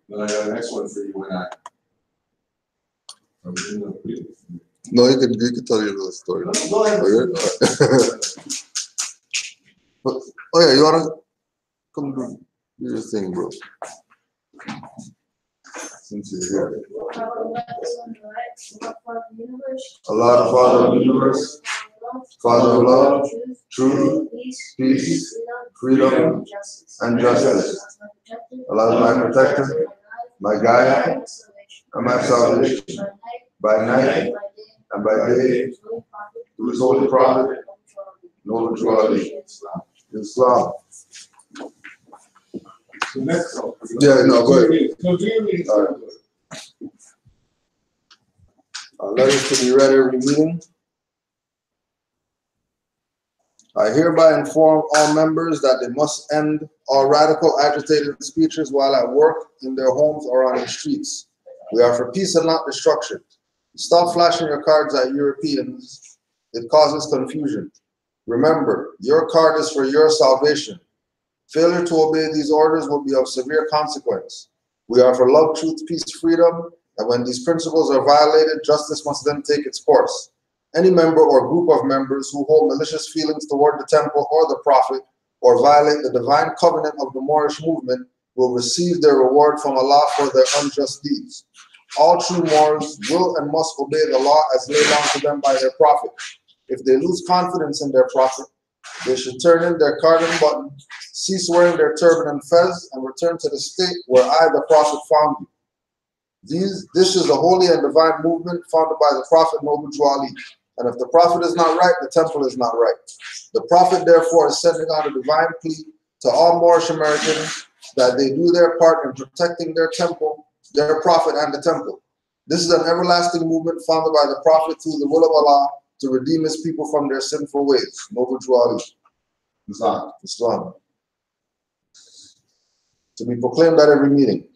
Then I got the next one for you when I. No, you can tell your little story. Go ahead. Oh yeah, you wanna come do your thing, bro? Since you're here. Allah, the Father of the universe, Father of love, truth, peace, freedom, and justice. Allah is my protector, my guide, and my salvation. By night and by day, through His holy prophet, noble true Ali. Islam. The next one. Yeah, no, go ahead. No, do your reading. All right. Letters to be read every meeting. I hereby inform all members that they must end all radical agitated speeches while at work, in their homes, or on the streets. We are for peace and not destruction. Stop flashing your cards at Europeans. It causes confusion. Remember, your card is for your salvation. Failure to obey these orders will be of severe consequence. We are for love, truth, peace, freedom, and when these principles are violated, justice must then take its course. Any member or group of members who hold malicious feelings toward the temple or the prophet, or violate the divine covenant of the Moorish movement, will receive their reward from Allah for their unjust deeds. All true Moors will and must obey the law as laid down to them by their prophet. If they lose confidence in their prophet, they should turn in their cardon button, cease wearing their turban and fez, and return to the state where I, the prophet, found you. This is a holy and divine movement founded by the prophet Noble Ali. And if the prophet is not right, the temple is not right. The prophet, therefore, is sending out a divine plea to all Moorish Americans that they do their part in protecting their temple, their prophet, and the temple. This is an everlasting movement founded by the prophet through the will of Allah to redeem his people from their sinful ways. Noble Ali. Islam. To be proclaimed at every meeting.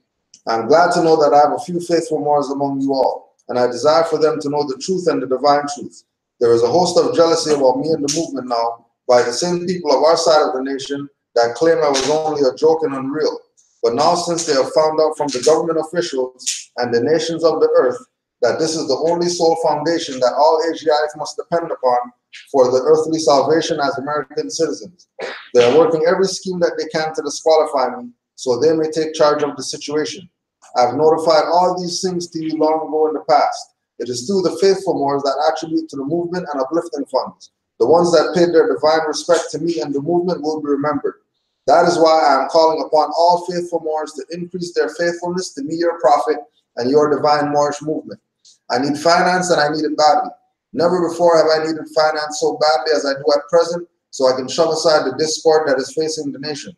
I am glad to know that I have a few faithful Moors among you all, and I desire for them to know the truth and the divine truth. There is a host of jealousy about me and the movement now by the same people of our side of the nation that claim I was only a joke and unreal. But now, since they have found out from the government officials and the nations of the earth that this is the only sole foundation that all Asiatics must depend upon for the earthly salvation as American citizens, they are working every scheme that they can to disqualify me so they may take charge of the situation. I have notified all these things to you long ago in the past. It is through the faithful Moors that attribute to the movement and uplifting funds. The ones that paid their divine respect to me and the movement will be remembered. That is why I am calling upon all faithful Moors to increase their faithfulness to me, your prophet, and your divine Moorish movement. I need finance and I need it badly. Never before have I needed finance so badly as I do at present, so I can shove aside the discord that is facing the nation.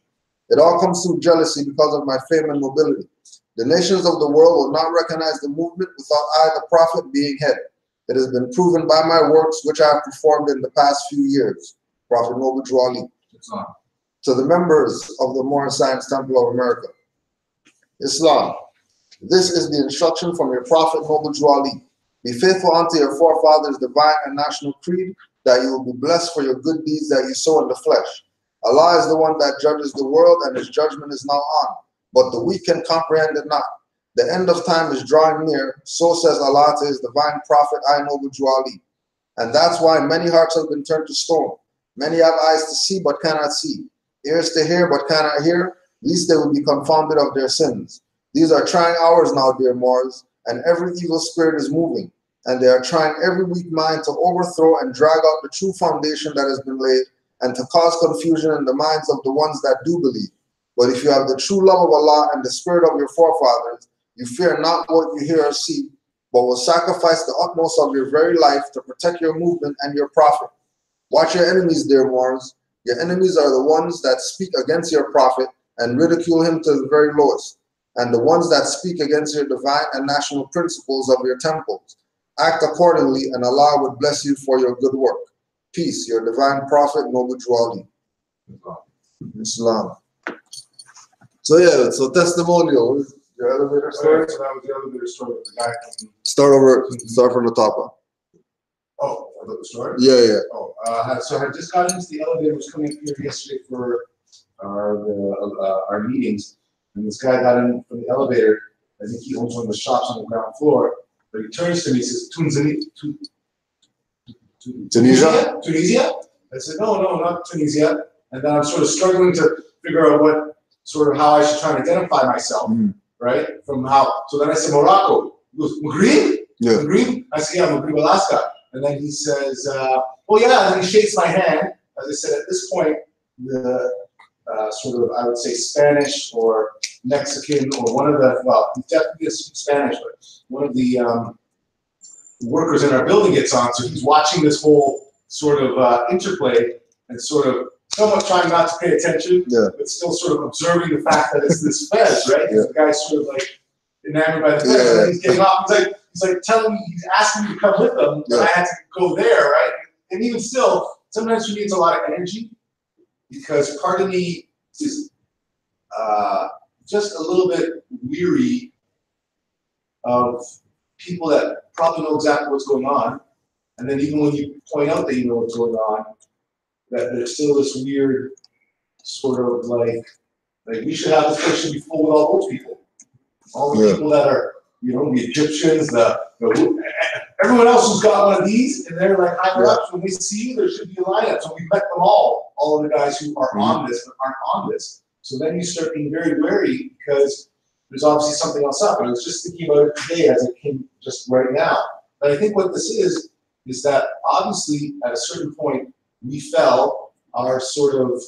It all comes through jealousy because of my fame and nobility. The nations of the world will not recognize the movement without I, the prophet, being head. It has been proven by my works which I have performed in the past few years. Prophet Noble Ali. To the members of the Moorish Science Temple of America. Islam. This is the instruction from your Prophet Noble Ali. Be faithful unto your forefathers' divine and national creed, that you will be blessed for your good deeds that you sow in the flesh. Allah is the one that judges the world, and his judgment is now on, but the weak can comprehend it not. The end of time is drawing near, so says Allah to his divine prophet, I Noble Ali. And that's why many hearts have been turned to stone. Many have eyes to see but cannot see, ears to hear but cannot hear, lest they will be confounded of their sins. These are trying hours now, dear Moors, and every evil spirit is moving, and they are trying every weak mind to overthrow and drag out the true foundation that has been laid, and to cause confusion in the minds of the ones that do believe. But if you have the true love of Allah and the spirit of your forefathers, you fear not what you hear or see, but will sacrifice the utmost of your very life to protect your movement and your prophet. Watch your enemies, dear Moors. Your enemies are the ones that speak against your prophet and ridicule him to the very lowest, and the ones that speak against your divine and national principles of your temples. Act accordingly, and Allah would bless you for your good work. Peace, your divine prophet, Noble Ali. Islam. So yeah, so testimonial. Your elevator story? So that was the elevator story with the guy from... Start from the top. Oh, about the story? Yeah. Oh, so I just got into the elevator, was coming here yesterday for our meetings, and this guy got in from the elevator. I think he owns one of the shops on the ground floor. But he turns to me and says, Tunisia? Tunisia? I said, no, not Tunisia. And then I'm sort of struggling to figure out how I should try and identify myself, right? So then I said, Morocco. He goes, Maghreb? Yeah. Maghreb? I said, yeah, Maghreb, Alaska. And then he says, oh yeah, and then he shakes my hand. As I said, at this point, the I would say Spanish or Mexican or one of the, well, he definitely speaks Spanish, but one of the workers in our building gets on, so he's watching this whole sort of interplay and sort of somewhat trying not to pay attention, but still sort of observing the fact that it's this fez, right? Yeah. The guy's sort of like enamored by the fez, and then he's getting off. He's like telling me, he's asking me to come with him, but I had to go there, right? And even still, sometimes for me it's a lot of energy, because part of me is just a little bit weary of people that probably know exactly what's going on, and then even when you point out that you know what's going on, that there's still this weird sort of like we should have this place should be full with all those people. All the people that are, the Egyptians, everyone else who's got one of these, and they're like higher ups. When we see you, there should be a lineup. So we met them all of the guys who are on this but aren't on this. So then you start being very wary because there's obviously something else up. And I was just thinking about it today as it came just right now. But I think what this is that obviously at a certain point we fell, our sort of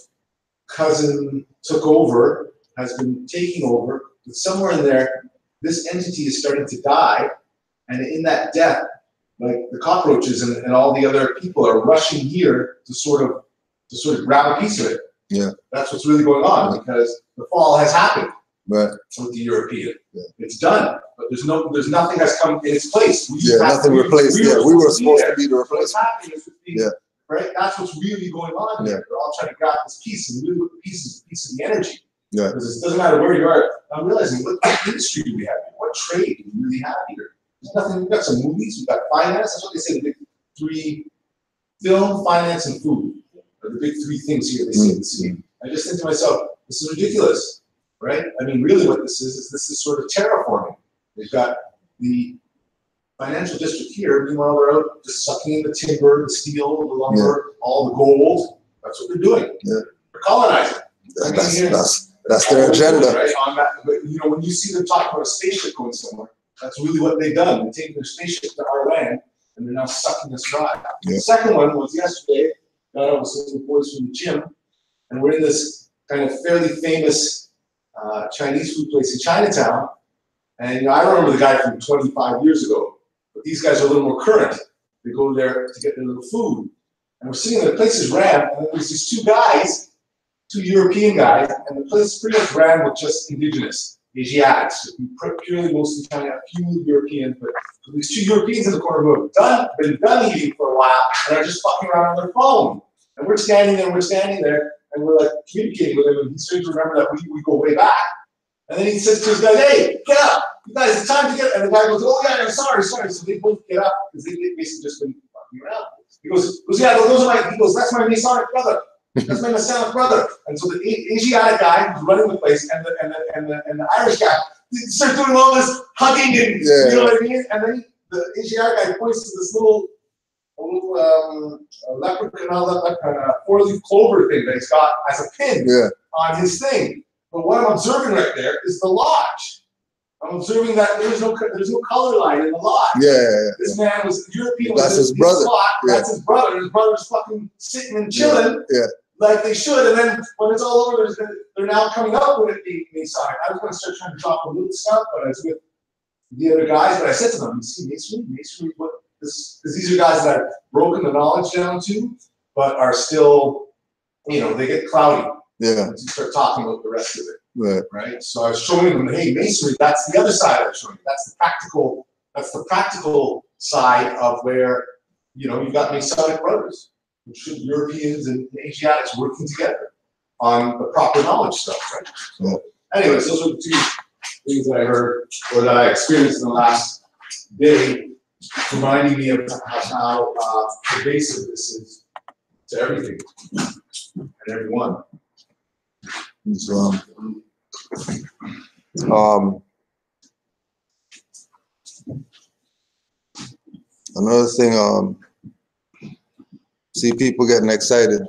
cousin took over, has been taking over, but somewhere in there, this entity is starting to die, and in that death, like the cockroaches and all the other people are rushing here to sort of grab a piece of it. Yeah. That's what's really going on, because the fall has happened with the European. Yeah. It's done, but there's nothing that's come in its place. Nothing replaced. We were supposed to be the replacement. Right? That's what's really going on here. They're all trying to grab this piece, and really what the piece is a piece of the energy. Yeah. Because it doesn't matter where you are. I'm realizing what industry do we have here? What trade do we really have here? There's nothing. We've got some movies, we've got finance. That's what they say, the big three: film, finance, and food are the big three things here they say in the city. I just think to myself, this is ridiculous, right? I mean, really what this is sort of terraforming. They've got the financial district here, meanwhile they're out just sucking in the timber, the steel, the lumber, all the gold. That's what they're doing. Yeah. They're colonizing. That's their agenda. Right? On that, but when you see them talk about a spaceship going somewhere, that's really what they've done. They're taking their spaceship to our land, and they're now sucking us dry. Yeah. The second one was yesterday. Got out with some boys from the gym, and we're in this kind of fairly famous Chinese food place in Chinatown. And I remember the guy from 25 years ago, but these guys are a little more current. They go there to get their little food, and we're sitting there. The place is ran, and then there's these two European guys, and the place pretty much ran with just indigenous, Asiatics, purely mostly China, a few Europeans, but these two Europeans in the corner who have been done eating for a while and are just fucking around on their phone. And we're standing there, and we're like communicating with him, and he starts to remember that we go way back. And then he says to his guys, "Hey, get up! You guys, it's time to get up." And the guy goes, "Oh yeah, I'm sorry." So they both get up because they've basically just been fucking around. He goes, "Yeah, those are he goes, that's my Masonic brother. That's my Masonic brother." And so the Asiatic guy who's running the place and the Irish guy start doing all this hugging and you know what I mean? And then the Asiatic guy points to this little leprechaun, four-leaf clover thing that he's got as a pin on his thing. But what I'm observing right there is the lodge. I'm observing that there's no color line in the lodge. This man was European. That's his brother. That's his brother. His brother's fucking sitting and chilling. Like they should, and then when it's all over, they're now coming up with it being Masonic. I was going to start trying to drop a little stuff, but I was with the other guys. But I said to them, "You see, masonry, what this? Because these are guys that have broken the knowledge down to, but are still, they get cloudy. Once you start talking about the rest of it, right? So I was showing them, hey, masonry. That's the other side I was showing you. That's the practical side of where you've got Masonic brothers. Europeans and Asiatics working together on the proper knowledge stuff, right? So, anyways, those are the two things that I heard or that I experienced in the last day, reminding me of how pervasive this is to everything and everyone. So, another thing, see people getting excited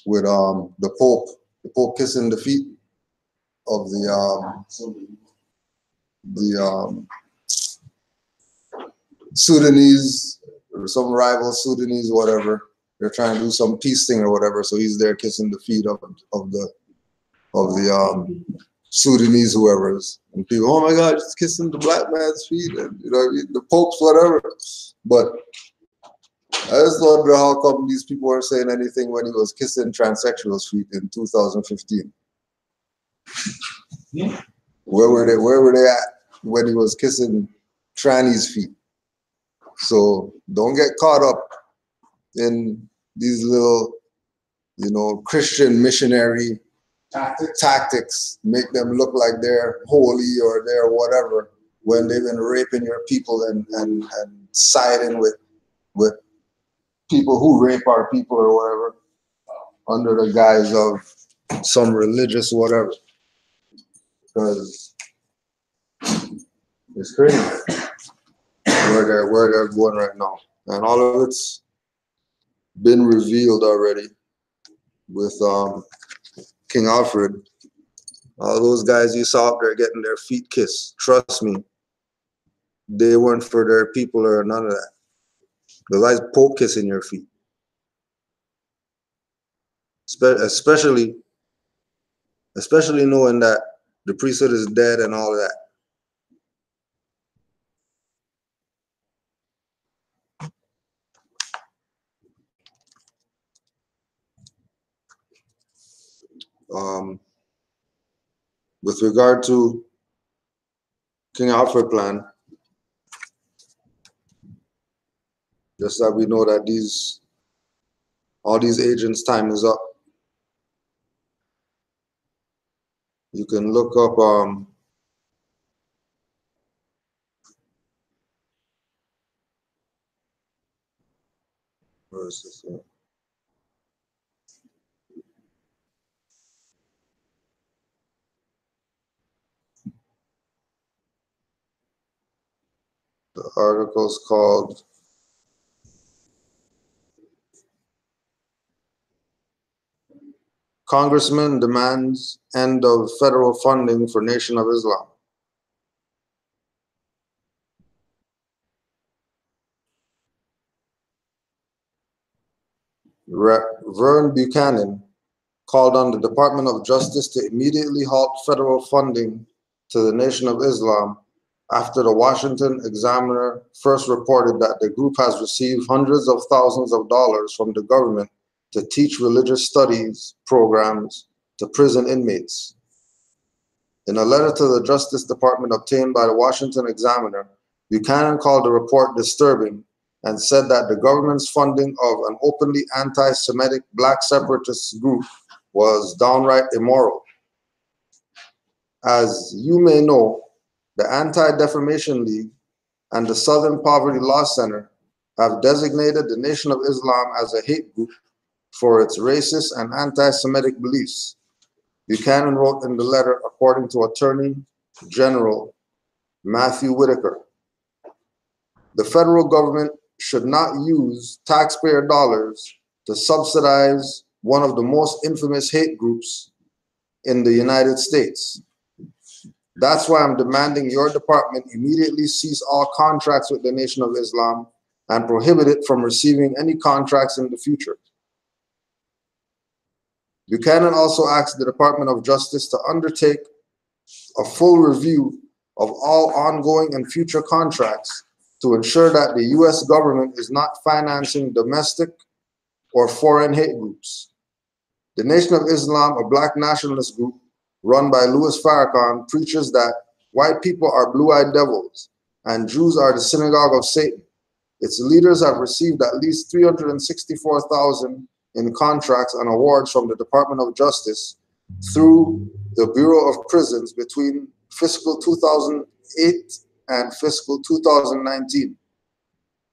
with the Pope kissing the feet of the Sudanese or some rival Sudanese, whatever. They're trying to do some peace thing or whatever. So he's there kissing the feet of the Sudanese whoever's, and people, oh my God, just kissing the black man's feet, and you know, the Pope's whatever. But I just wonder how come these people weren't saying anything when he was kissing transsexuals' feet in 2015. Yeah. Where were they at when he was kissing trannies' feet? So don't get caught up in these little, you know, Christian missionary tactics, make them look like they're holy or they're whatever, when they've been raping your people and siding with people who rape our people or whatever, under the guise of some religious whatever. Because it's crazy where they're going right now. And all of it's been revealed already with King Alfred. All those guys you saw up there getting their feet kissed, trust me, they weren't for their people or none of that. The guy's Pope kissing your feet. Especially knowing that the priesthood is dead and all of that. With regard to King Alfred plan, just that we know that all these agents' time is up. You can look up where is this? The article's called Congressman Demands End of Federal Funding for Nation of Islam. Vern Buchanan called on the Department of Justice to immediately halt federal funding to the Nation of Islam after the Washington Examiner first reported that the group has received hundreds of thousands of dollars from the government to teach religious studies programs to prison inmates. In a letter to the Justice Department obtained by the Washington Examiner, Buchanan called the report disturbing and said that the government's funding of an openly anti-Semitic black separatist group was downright immoral. As you may know, the Anti-Defamation League and the Southern Poverty Law Center have designated the Nation of Islam as a hate group for its racist and anti-Semitic beliefs. Buchanan wrote in the letter, according to Attorney General Matthew Whitaker, the federal government should not use taxpayer dollars to subsidize one of the most infamous hate groups in the United States. That's why I'm demanding your department immediately cease all contracts with the Nation of Islam and prohibit it from receiving any contracts in the future. Buchanan also asked the Department of Justice to undertake a full review of all ongoing and future contracts to ensure that the U.S. government is not financing domestic or foreign hate groups. The Nation of Islam, a black nationalist group run by Louis Farrakhan, preaches that white people are blue-eyed devils and Jews are the synagogue of Satan. Its leaders have received at least $364,000 in contracts and awards from the Department of Justice through the Bureau of Prisons between fiscal 2008 and fiscal 2019.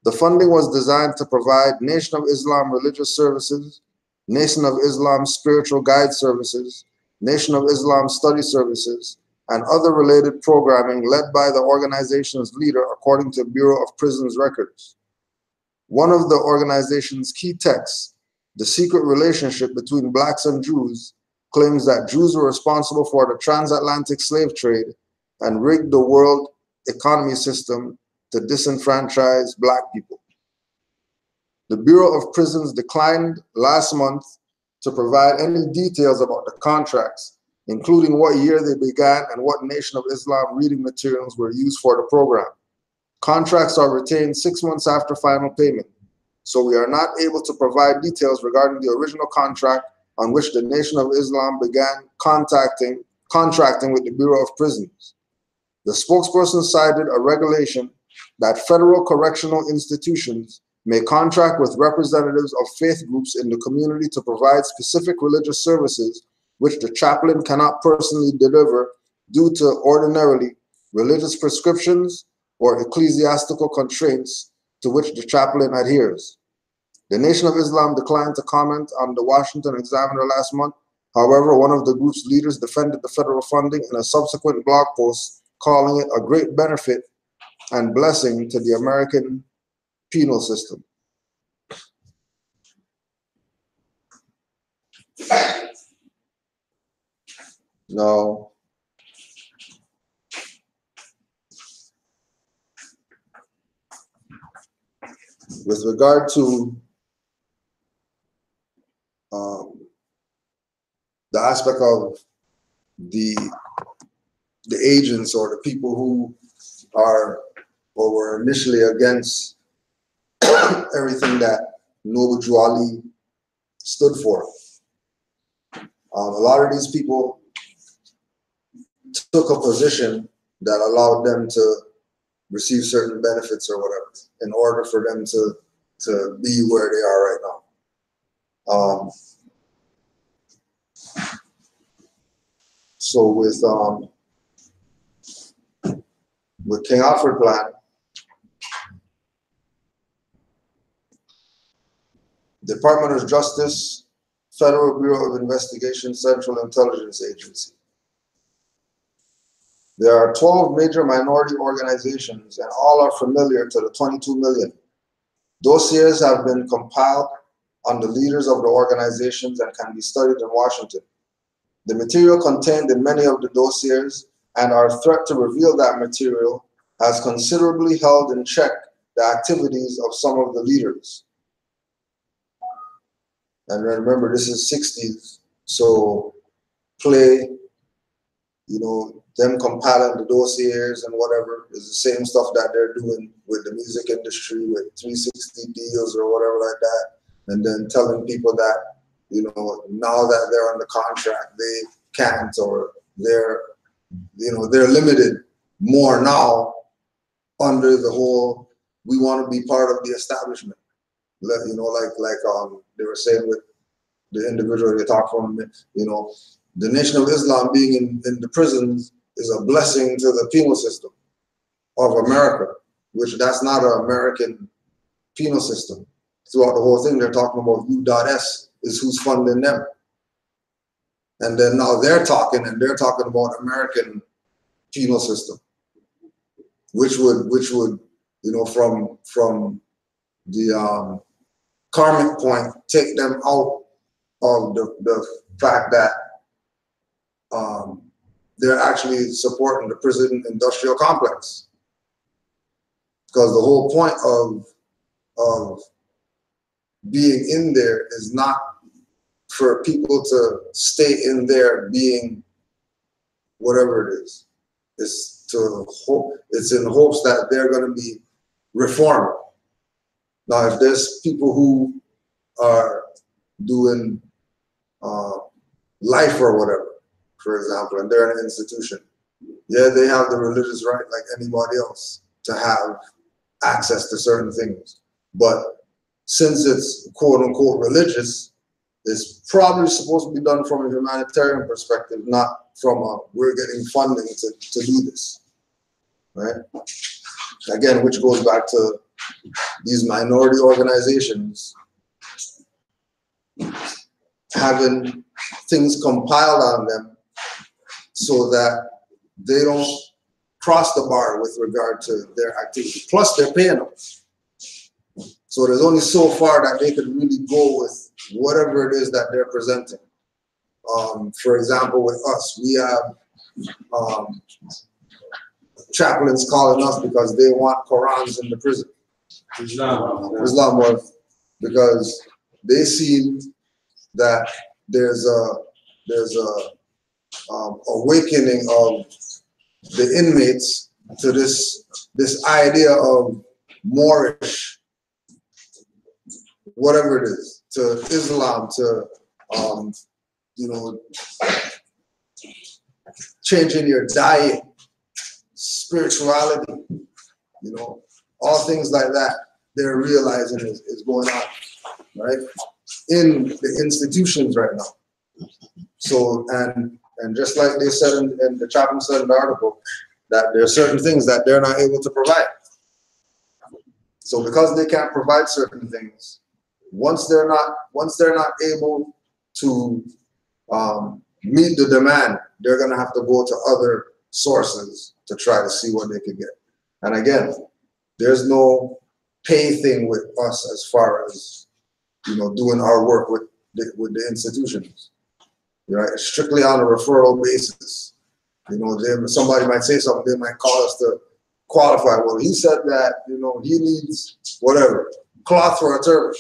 The funding was designed to provide Nation of Islam religious services Nation of Islam Spiritual Guide Services, Nation of Islam Study Services, and other related programming led by the organization's leader according to Bureau of Prisons records. One of the organization's key texts, The Secret Relationship Between Blacks and Jews, claims that Jews were responsible for the transatlantic slave trade and rigged the world economy system to disenfranchise Black people. The Bureau of Prisons declined last month to provide any details about the contracts, including what year they began and what Nation of Islam reading materials were used for the program. Contracts are retained 6 months after final payment, so we are not able to provide details regarding the original contract on which the Nation of Islam began contracting with the Bureau of Prisons. The spokesperson cited a regulation that federal correctional institutions may contract with representatives of faith groups in the community to provide specific religious services which the chaplain cannot personally deliver due to ordinarily religious prescriptions or ecclesiastical constraints to which the chaplain adheres. The Nation of Islam declined to comment on the Washington Examiner last month. However, one of the group's leaders defended the federal funding in a subsequent blog post, calling it a great benefit and blessing to the American penal system. Now, with regard to the aspect of the agents or the people who are or were initially against everything that Noble Drew Ali stood for. A lot of these people took a position that allowed them to receive certain benefits or whatever in order for them to be where they are right now. So with King Alfred plan, Department of Justice, Federal Bureau of Investigation, Central Intelligence Agency. There are 12 major minority organizations and all are familiar to the 22 million. Dossiers have been compiled on the leaders of the organizations and can be studied in Washington. The material contained in many of the dossiers and our threat to reveal that material has considerably held in check the activities of some of the leaders. And remember, this is 60s, so play, you know, them compiling the dossiers and whatever is the same stuff that they're doing with the music industry with 360 deals or whatever like that, and then telling people that, you know, now that they're on the contract, they can't, or they're, you know, they're limited more now under the whole, we want to be part of the establishment. You know, like they were saying with the individual they talked from, you know, the Nation of Islam being in the prisons is a blessing to the penal system of America, which that's not an American penal system. Throughout the whole thing, they're talking about U.S. is who's funding them. And then now they're talking about American penal system, which would, you know, from the karmic point, take them out of the fact that they're actually supporting the prison industrial complex. Because the whole point of being in there is not for people to stay in there being whatever it is. It's in hopes that they're going to be reformed. Now, if there's people who are doing life or whatever, for example, and they're in an institution, yeah, they have the religious right like anybody else to have access to certain things. But since it's quote unquote religious, it's probably supposed to be done from a humanitarian perspective, not from a we're getting funding to do this, right? Again, which goes back to these minority organizations having things compiled on them so that they don't cross the bar with regard to their activity. Plus, they're paying them. So there's only so far that they could really go with whatever it is that they're presenting. For example, with us, we have chaplains calling us because they want Qurans in the prison. Islam was, because they see that there's a awakening of the inmates to this idea of Moorish, whatever it is, to Islam, to changing your diet, spirituality, all things like that. They're realizing is going on, right, in the institutions right now. So and just like they said in the chaplain said in the article, that there are certain things that they're not able to provide. So because they can't provide certain things, once they're not able to meet the demand, they're going to have to go to other sources to try to see what they can get. And again, there's no pay thing with us as far as doing our work with the institutions. Right? It's strictly on a referral basis. Somebody might say something, they might call us to qualify. Well, he said that he needs whatever cloth for a turban.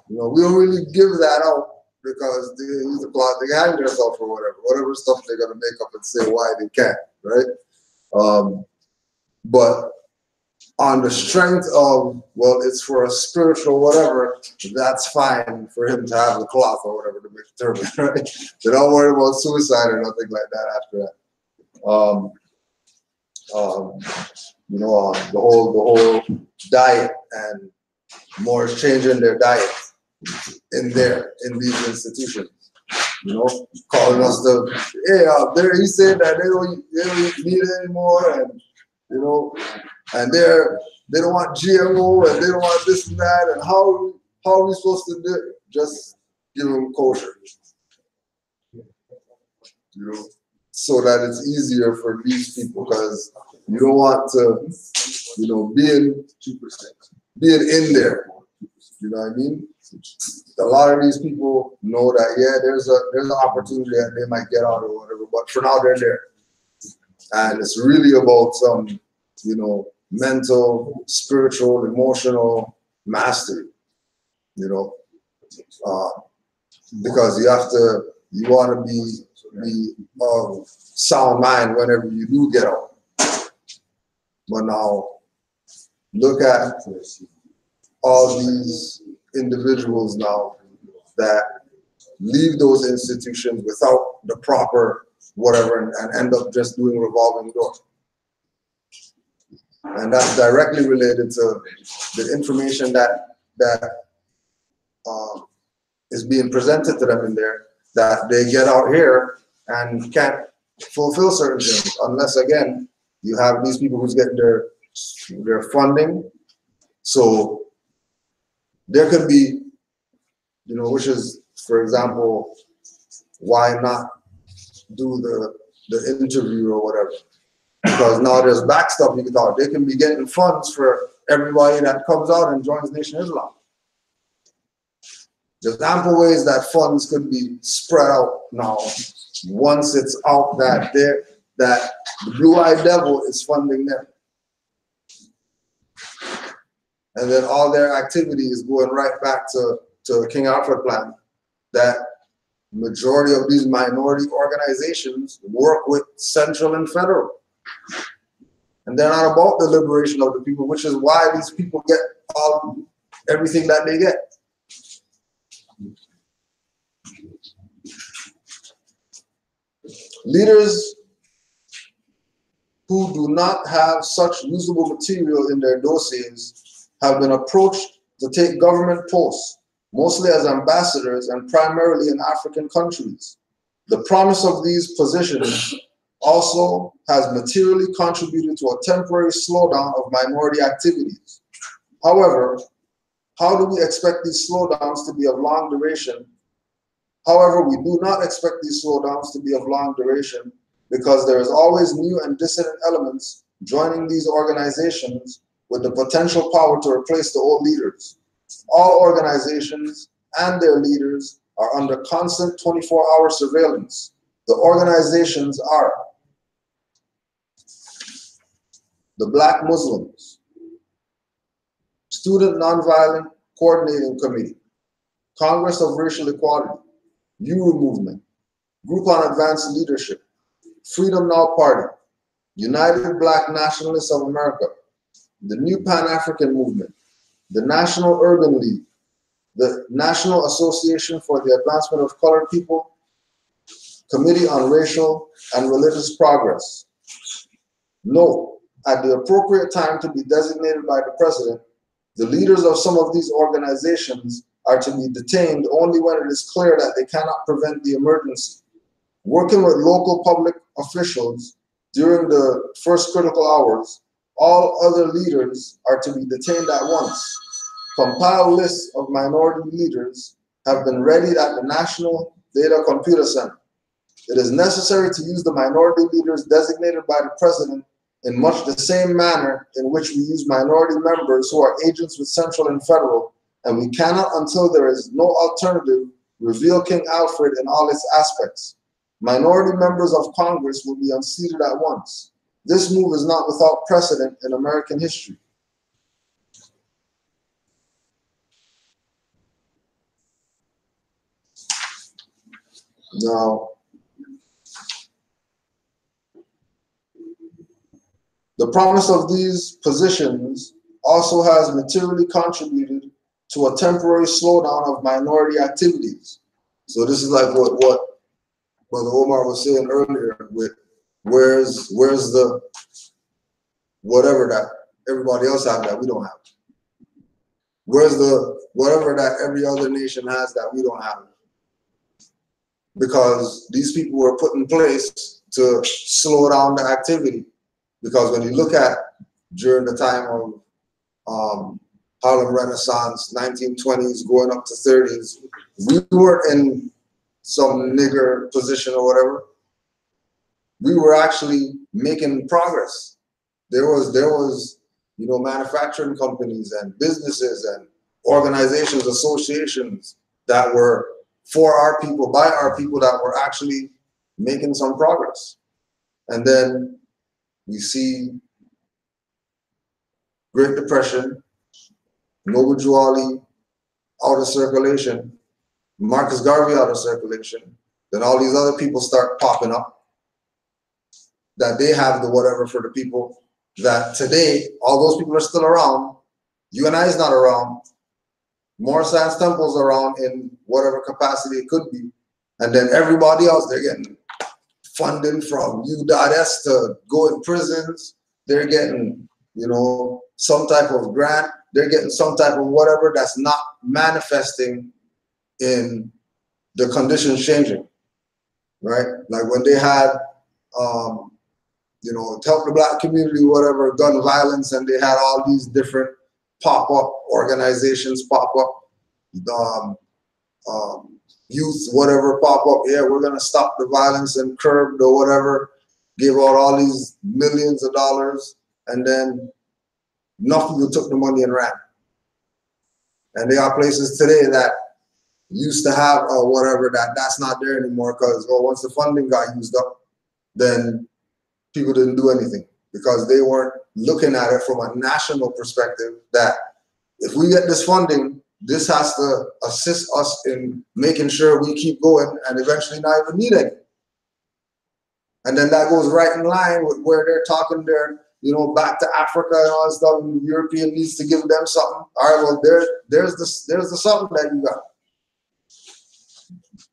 We don't really give that out because they use the cloth, they hang themselves or whatever stuff they're gonna make up and say why they can't, right? But on the strength of, well, it's for a spiritual whatever, that's fine for him to have the cloth or whatever to make the turban, right? They don't worry about suicide or nothing like that after that. The whole diet and more changing their diet in these institutions, calling us he said that they don't eat meat anymore, and and they don't want GMO and they don't want this and that, and how are we supposed to do it? Just give them kosher, so that it's easier for these people, because you don't want to, being in there, you know what I mean? A lot of these people know that, yeah, there's an opportunity that they might get out or whatever, but for now they're there. And it's really about some, mental, spiritual, emotional mastery, because you want to be of sound mind whenever you do get out. But now, look at all these individuals now that leave those institutions without the proper whatever and end up just doing revolving door. And that's directly related to the information that is being presented to them in there, that they get out here and can't fulfill certain things unless, again, you have these people who's getting their funding. So there could be, which is, for example, why not do the interview or whatever? Because now there's back stuff you can talk. They can be getting funds for everybody that comes out and joins Nation Islam. There's ample ways that funds could be spread out now once it's out that the Blue-Eyed Devil is funding them. And then all their activity is going right back to the King Alfred plan, that majority of these minority organizations work with central and federal. And they're not about the liberation of the people, which is why these people get everything that they get. Leaders who do not have such usable material in their dossiers have been approached to take government posts, mostly as ambassadors and primarily in African countries. The promise of these positions also has materially contributed to a temporary slowdown of minority activities. However, how do we expect these slowdowns to be of long duration However, we do not expect these slowdowns to be of long duration because there is always new and dissident elements joining these organizations with the potential power to replace the old leaders. All organizations and their leaders are under constant 24-hour surveillance. The organizations are the Black Muslims, Student Nonviolent Coordinating Committee, Congress of Racial Equality, Uru Movement, Group on Advanced Leadership, Freedom Now Party, United Black Nationalists of America, the New Pan-African Movement, the National Urban League, the National Association for the Advancement of Colored People, Committee on Racial and Religious Progress. Note, at the appropriate time to be designated by the President, the leaders of some of these organizations are to be detained only when it is clear that they cannot prevent the emergency. Working with local public officials during the first critical hours, all other leaders are to be detained at once. Compiled lists of minority leaders have been readied at the National Data Computer Center. It is necessary to use the minority leaders designated by the President in much the same manner in which we use minority members who are agents with Central and Federal, and we cannot, until there is no alternative, reveal King Alfred in all its aspects. Minority members of Congress will be unseated at once. This move is not without precedent in American history. Now, the promise of these positions also has materially contributed to a temporary slowdown of minority activities. So this is like what Brother Omar was saying earlier with where's the whatever that everybody else has that we don't have? Where's the whatever that every other nation has that we don't have? Because these people were put in place to slow down the activity. Because when you look at during the time of Harlem Renaissance, 1920s going up to 30s, we weren't in some nigger position or whatever. We were actually making progress. There was manufacturing companies and businesses and organizations, associations that were for our people, by our people, that were actually making some progress. And then we see Great Depression, Noble Drew Ali out of circulation, Marcus Garvey out of circulation, then all these other people start popping up that they have the whatever for the people that today, all those people are still around. You and I is not around. Morris Science Temple's around in whatever capacity it could be. And then everybody else, they're getting funding from U.S. to go in prisons. They're getting, some type of grant. They're getting some type of whatever that's not manifesting in the conditions changing, right? Like when they had, to help the Black community, whatever, gun violence, and they had all these different pop-up organizations pop up, youth, whatever, pop up. Yeah, we're gonna stop the violence and curb the whatever. Give out all these millions of dollars, and then enough people took the money and ran. And there are places today that used to have whatever that's not there anymore because once the funding got used up, then people didn't do anything because they weren't looking at it from a national perspective that if we get this funding, this has to assist us in making sure we keep going and eventually not even need any. And then that goes right in line with where they're talking there, back to Africa and all that stuff. And the European needs to give them something. All right, well, there's the something that you got.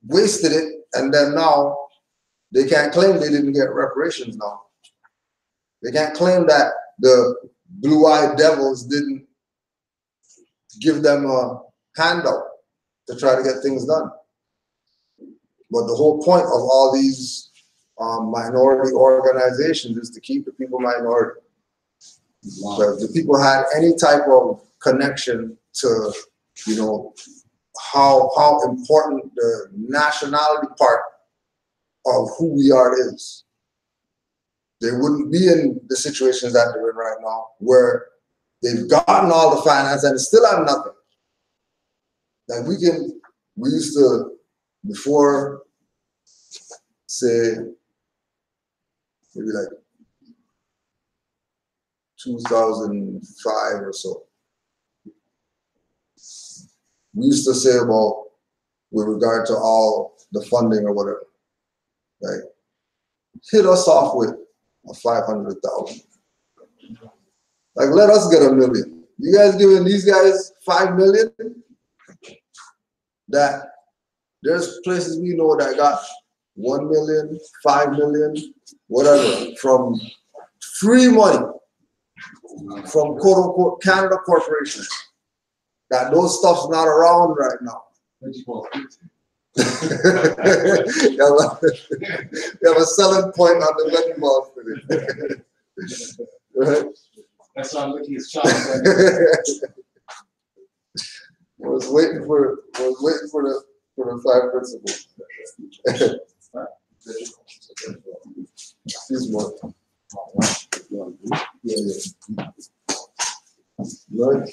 Wasted it, and then now they can't claim they didn't get reparations now. They can't claim that the blue-eyed devils didn't give them a handout to try to get things done. But the whole point of all these minority organizations is to keep the people minority. Wow. So if the people had any type of connection to, how important the nationality part of who we are is. They wouldn't be in the situations that they're in right now, where they've gotten all the finance and still have nothing. Like we used to, before, say, maybe like 2005 or so, we used to say about, with regard to all the funding or whatever, like, hit us off with a 500,000. Like, let us get $1 million. You guys giving these guys 5 million? That there's places we know that got 1 million, 5 million, whatever, from free money from quote unquote Canada corporations. That those stuff's not around right now. You have a selling point on the betting balls today. Right? That's why I'm looking at Sean. I was waiting for the 5 principles. Excuse me. Yeah. Right.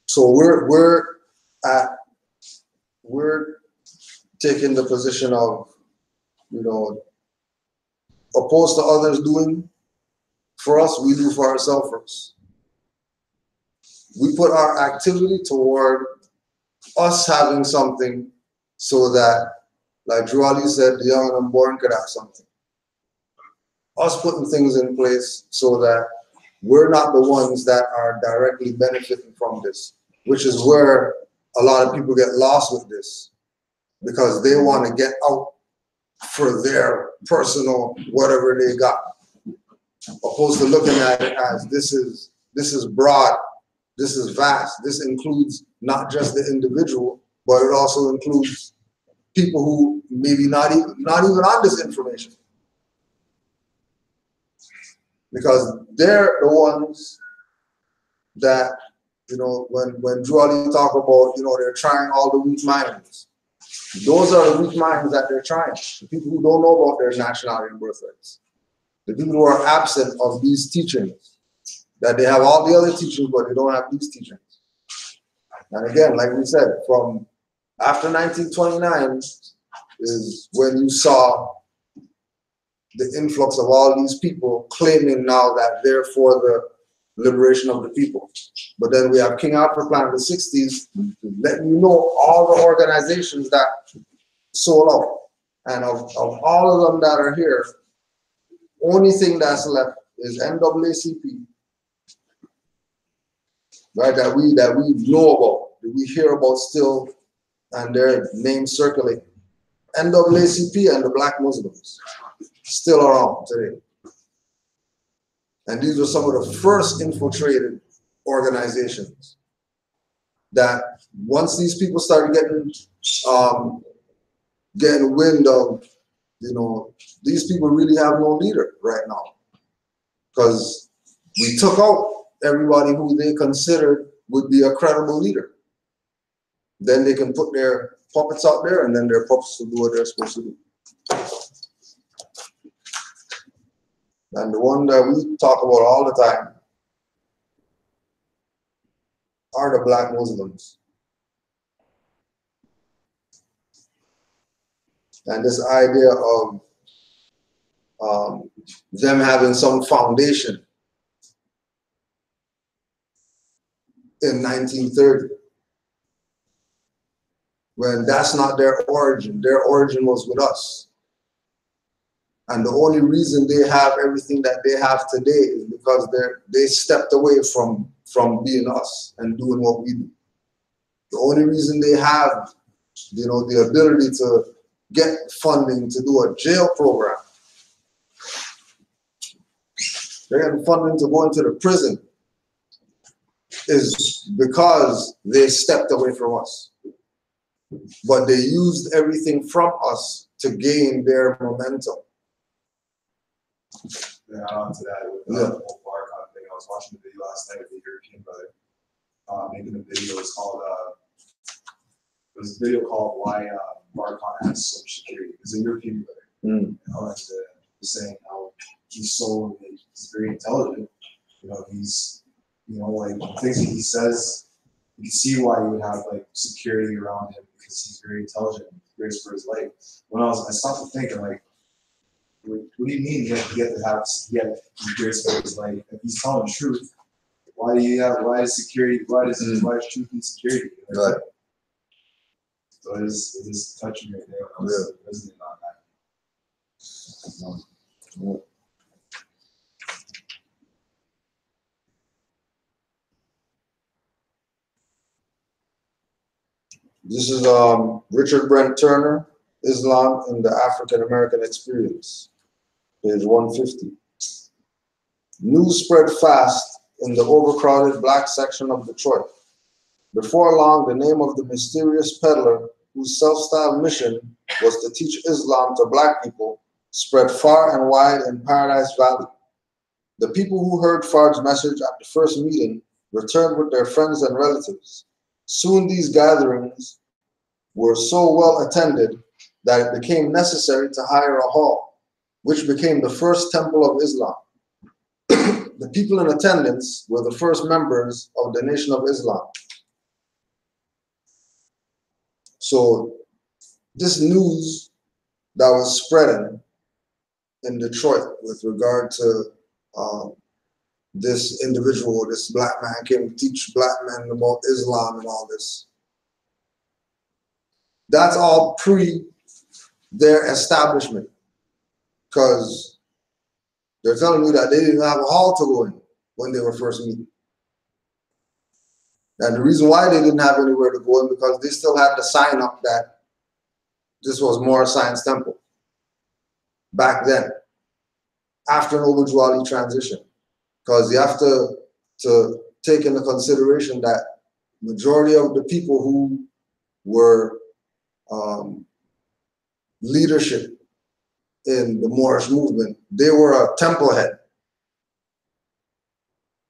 So we're taking the position of, you know, opposed to others doing for us, we do for ourselves first. We put our activity toward us having something so that, like Drew Ali said, the young and unborn could have something. Us putting things in place so that we're not the ones that are directly benefiting from this, which is where a lot of people get lost with this, because they want to get out for their personal whatever they got, opposed to looking at it as this is broad, this is vast, this includes not just the individual, but it also includes people who maybe not even on this information, because they're the ones that, you know, when Drew Ali talk about, you know, they're trying all the weak minds. Those are the weak minds that they're trying. The people who don't know about their nationality and birthrights. The people who are absent of these teachings. That they have all the other teachings, but they don't have these teachings. And again, like we said, from after 1929 is when you saw the influx of all these people claiming now that they're for the liberation of the people. But then we have King Alfred plan in the 60s, letting you know all the organizations that sold out. And of all of them that are here, only thing that's left is NAACP, right? That we know about, that we hear about still, and their names circulating. NAACP and the Black Muslims still around today. And these were some of the first infiltrated organizations that once these people started getting wind of, you know, these people really have no leader right now, because we took out everybody who they considered would be a credible leader. Then they can put their puppets out there, and then their puppets will do what they're supposed to do. And the one that we talk about all the time are the Black Muslims. And this idea of them having some foundation in 1930, when that's not their origin. Their origin was with us. And the only reason they have everything that they have today is because they stepped away from being us and doing what we do. The only reason they have, you know, the ability to get funding to do a jail program, they're getting funding to go into the prison, is because they stepped away from us. But they used everything from us to gain their momentum. Yeah, on to that with the whole BARCON thing. I was watching the video last night with the European brother. making a video. It's called it was a video called "Why Barcon Has So Much Security." It's a European video, you know, and saying how he's very intelligent. You know, he's, you know, like things that he says, you can see why he would have like security around him because he's very intelligent and fears for his life. I stopped to think, I'm like, what do you mean he fears for his life? If he's telling the truth, why is truth and security? Right. So it is touching right there. Isn't it not that? This is Richard Brent Turner, Islam in the African American Experience, page 150. News spread fast in the overcrowded black section of Detroit. Before long, the name of the mysterious peddler, whose self-styled mission was to teach Islam to black people, spread far and wide in Paradise Valley. The people who heard Fard's message at the first meeting returned with their friends and relatives. Soon these gatherings were so well attended that it became necessary to hire a hall, which became the first temple of Islam. The people in attendance were the first members of the Nation of Islam. So this news that was spreading in Detroit with regard to this individual, this black man came to teach black men about Islam and all this. That's all pre their establishment, because they're telling me that they didn't have a hall to go in when they were first meeting. And the reason why they didn't have anywhere to go in because they still had to sign up that this was Moorish Science Temple back then, after Noble Juwali transition. Because you have to take into consideration that majority of the people who were leadership in the Moorish movement, they were a temple head.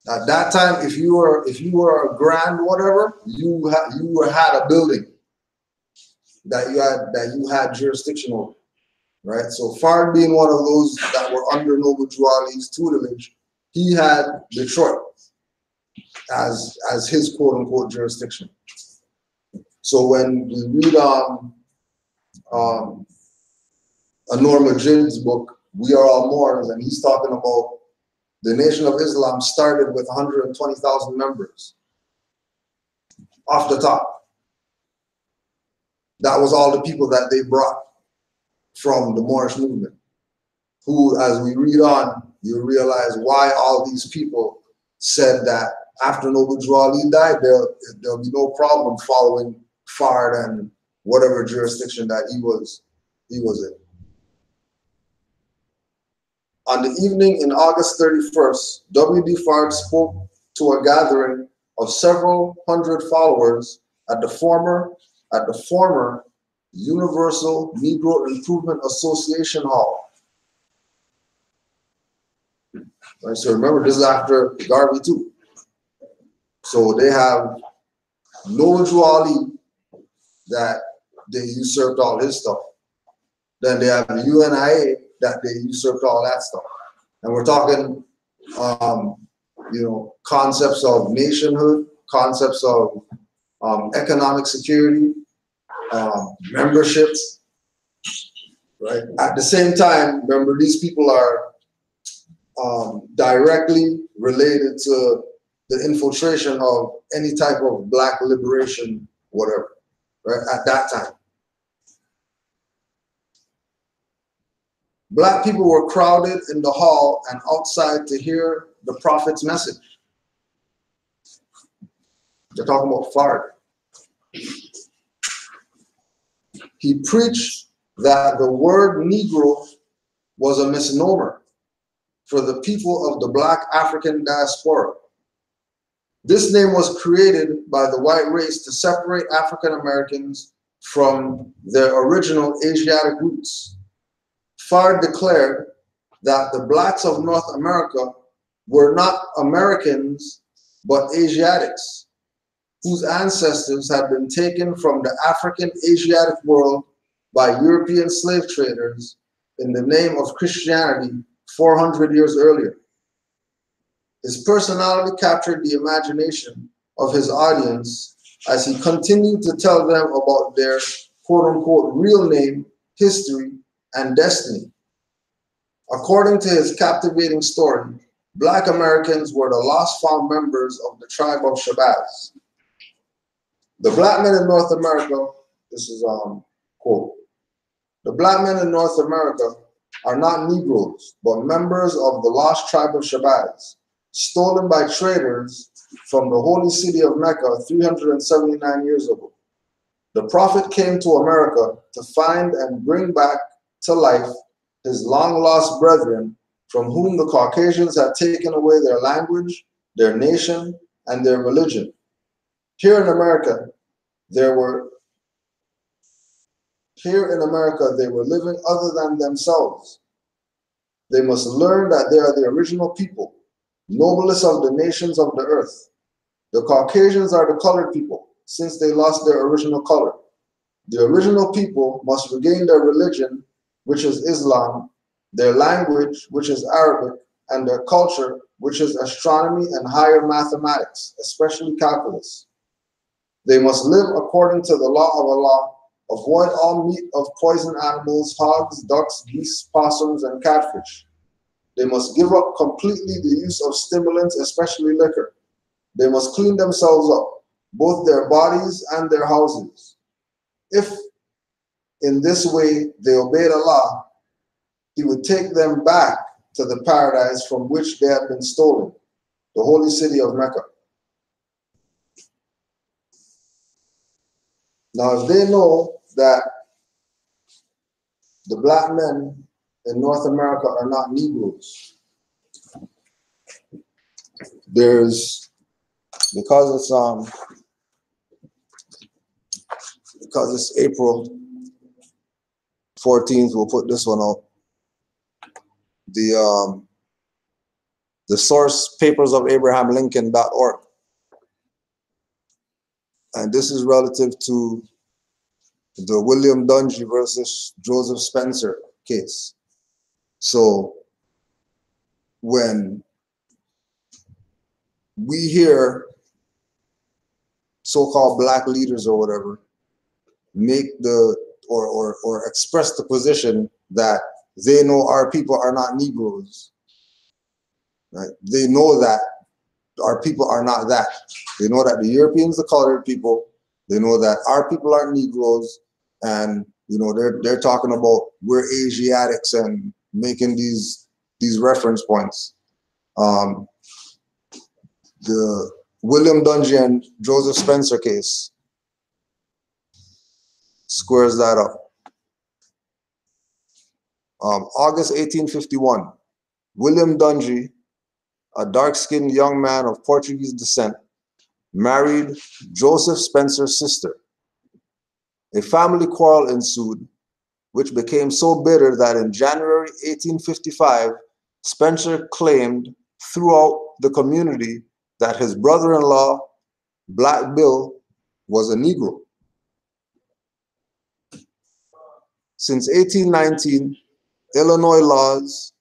At that time, if you were a grand whatever, you had a building that you had jurisdiction over, right? So Fard being one of those that were under Noble Juwali's tutelage, he had Detroit as his quote unquote jurisdiction. So when we read Anwar Majid's book, We Are All Moors, and he's talking about the Nation of Islam started with 120,000 members off the top. That was all the people that they brought from the Moorish movement, who, as we read on, you realize why all these people said that after Noble Juwali died, there'll be no problem following Fard and whatever jurisdiction that he was in. On the evening in August 31st, W.D. Fard spoke to a gathering of several hundred followers at the former Universal Negro Improvement Association Hall. Right, so remember, this is after Garvey too. So they have Noble Juwali that they usurped all his stuff. Then they have the UNIA that they usurped all that stuff. And we're talking, you know, concepts of nationhood, concepts of economic security, memberships, right? At the same time, remember, these people are directly related to the infiltration of any type of black liberation, whatever, right? At that time. Black people were crowded in the hall and outside to hear the prophet's message. They're talking about Fard. He preached that the word Negro was a misnomer for the people of the black African diaspora. This name was created by the white race to separate African Americans from their original Asiatic roots. Fard declared that the blacks of North America were not Americans, but Asiatics, whose ancestors had been taken from the African Asiatic world by European slave traders in the name of Christianity 400 years earlier. His personality captured the imagination of his audience as he continued to tell them about their quote-unquote real name, history, and destiny. According to his captivating story, Black Americans were the lost found members of the tribe of Shabazz. The Black men in North America, this is quote, the Black men in North America are not Negroes, but members of the lost tribe of Shabazz, stolen by traders from the holy city of Mecca 379 years ago. The prophet came to America to find and bring back to life his long-lost brethren from whom the Caucasians had taken away their language, their nation, and their religion. Here in America, they were living other than themselves. They must learn that they are the original people, noblest of the nations of the earth. The Caucasians are the colored people, since they lost their original color. The original people must regain their religion, which is Islam, their language, which is Arabic, and their culture, which is astronomy and higher mathematics, especially calculus. They must live according to the law of Allah, avoid all meat of poison animals, hogs, ducks, geese, possums, and catfish. They must give up completely the use of stimulants, especially liquor. They must clean themselves up, both their bodies and their houses. If in this way they obeyed Allah, He would take them back to the paradise from which they had been stolen, the holy city of Mecca. Now, if they know that the Black men in North America are not Negroes, because it's April 14th, we'll put this one out. The source, papersofAbrahamLincoln.org. And this is relative to the William Dungy versus Joseph Spencer case. So when we hear so-called Black leaders or whatever make or express the position that they know our people are not Negroes, right? They know that our people are not that. They know that the Europeans, the colored people, they know that our people aren't Negroes, and they're talking about we're Asiatics and making these reference points. The William Dungy and Joseph Spencer case squares that up. August 1851, William Dungy, a dark-skinned young man of Portuguese descent, married Joseph Spencer's sister. A family quarrel ensued, which became so bitter that in January 1855, Spencer claimed throughout the community that his brother-in-law, Black Bill, was a Negro. Since 1819, Illinois laws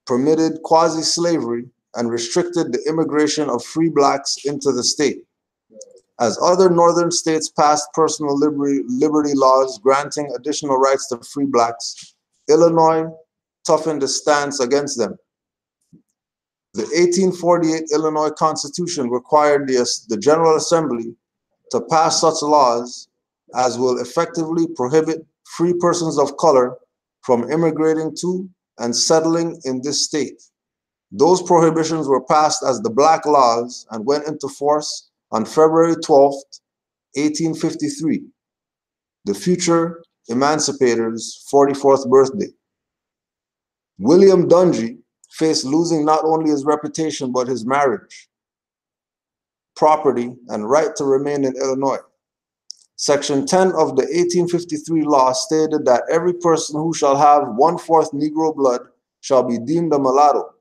permitted quasi-slavery and restricted the immigration of free Blacks into the state. As other northern states passed personal liberty laws granting additional rights to free Blacks, Illinois toughened the stance against them. The 1848 Illinois Constitution required the General Assembly to pass such laws as will effectively prohibit free persons of color from immigrating to and settling in this state. Those prohibitions were passed as the Black Laws and went into force on February 12th, 1853, the future emancipator's 44th birthday. William Dungy faced losing not only his reputation, but his marriage, property, and right to remain in Illinois. Section 10 of the 1853 law stated that every person who shall have 1/4 Negro blood shall be deemed a mulatto.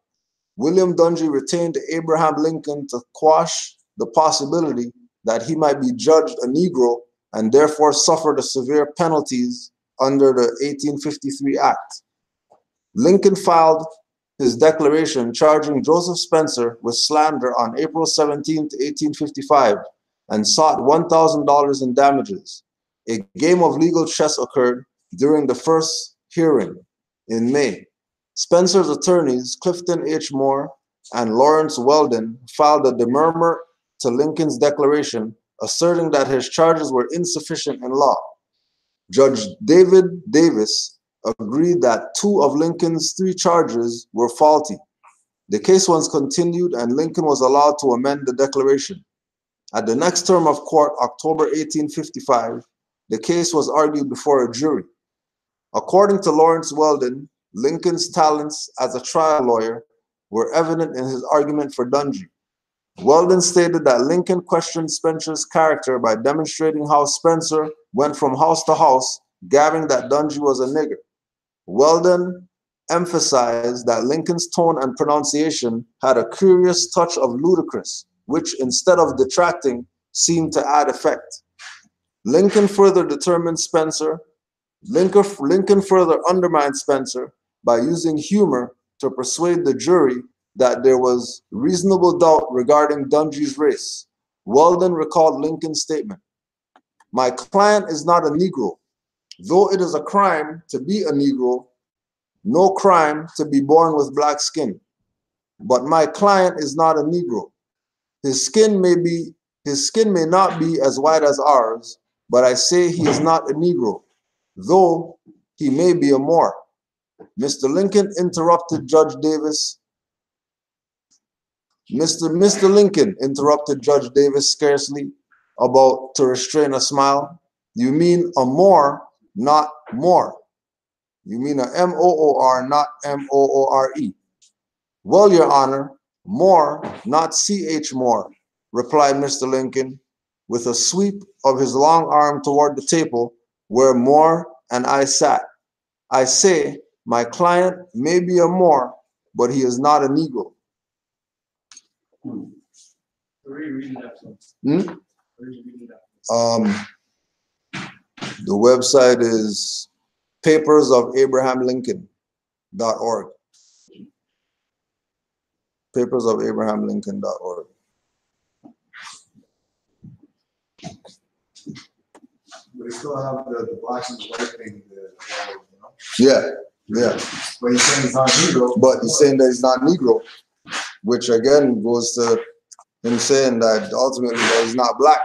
William Dungy retained Abraham Lincoln to quash the possibility that he might be judged a Negro and therefore suffer the severe penalties under the 1853 Act. Lincoln filed his declaration charging Joseph Spencer with slander on April 17, 1855, and sought $1,000 in damages. A game of legal chess occurred during the first hearing in May. Spencer's attorneys, Clifton H. Moore and Lawrence Weldon, filed a demurrer to Lincoln's declaration, asserting that his charges were insufficient in law. Judge David Davis agreed that 2 of Lincoln's 3 charges were faulty. The case was continued and Lincoln was allowed to amend the declaration. At the next term of court, October 1855, the case was argued before a jury. According to Lawrence Weldon, Lincoln's talents as a trial lawyer were evident in his argument for Dungy. Weldon stated that Lincoln questioned Spencer's character by demonstrating how Spencer went from house to house, gabbing that Dungy was a nigger. Weldon emphasized that Lincoln's tone and pronunciation had a curious touch of ludicrous, which instead of detracting, seemed to add effect. Lincoln further undermined Spencer by using humor to persuade the jury that there was reasonable doubt regarding Dungy's race. Weldon recalled Lincoln's statement, "My client is not a Negro. Though it is a crime to be a Negro, no crime to be born with black skin. But my client is not a Negro. His skin may not be as white as ours, but I say he is not a Negro, though he may be a Moor." Mr. Lincoln interrupted Judge Davis. Mr. Lincoln interrupted Judge Davis scarcely about to restrain a smile. "You mean a Moor, not more. You mean a M-O-O-R, not M-O-O-R-E. "Well, Your Honor, Moore, not C.H. Moore," replied Mr. Lincoln, with a sweep of his long arm toward the table where Moore and I sat. "I say, my client may be a Moor, but he is not a Negro." Where are you reading that from? Hmm? Where are you reading that from? The website is papersofabrahamlincoln.org. Papersofabrahamlincoln.org. But you still have the blacks and the white thing, you know? Yeah, yeah. But he's saying he's not Negro. But he's saying that he's not Negro, which again goes to him saying that ultimately that he's not black.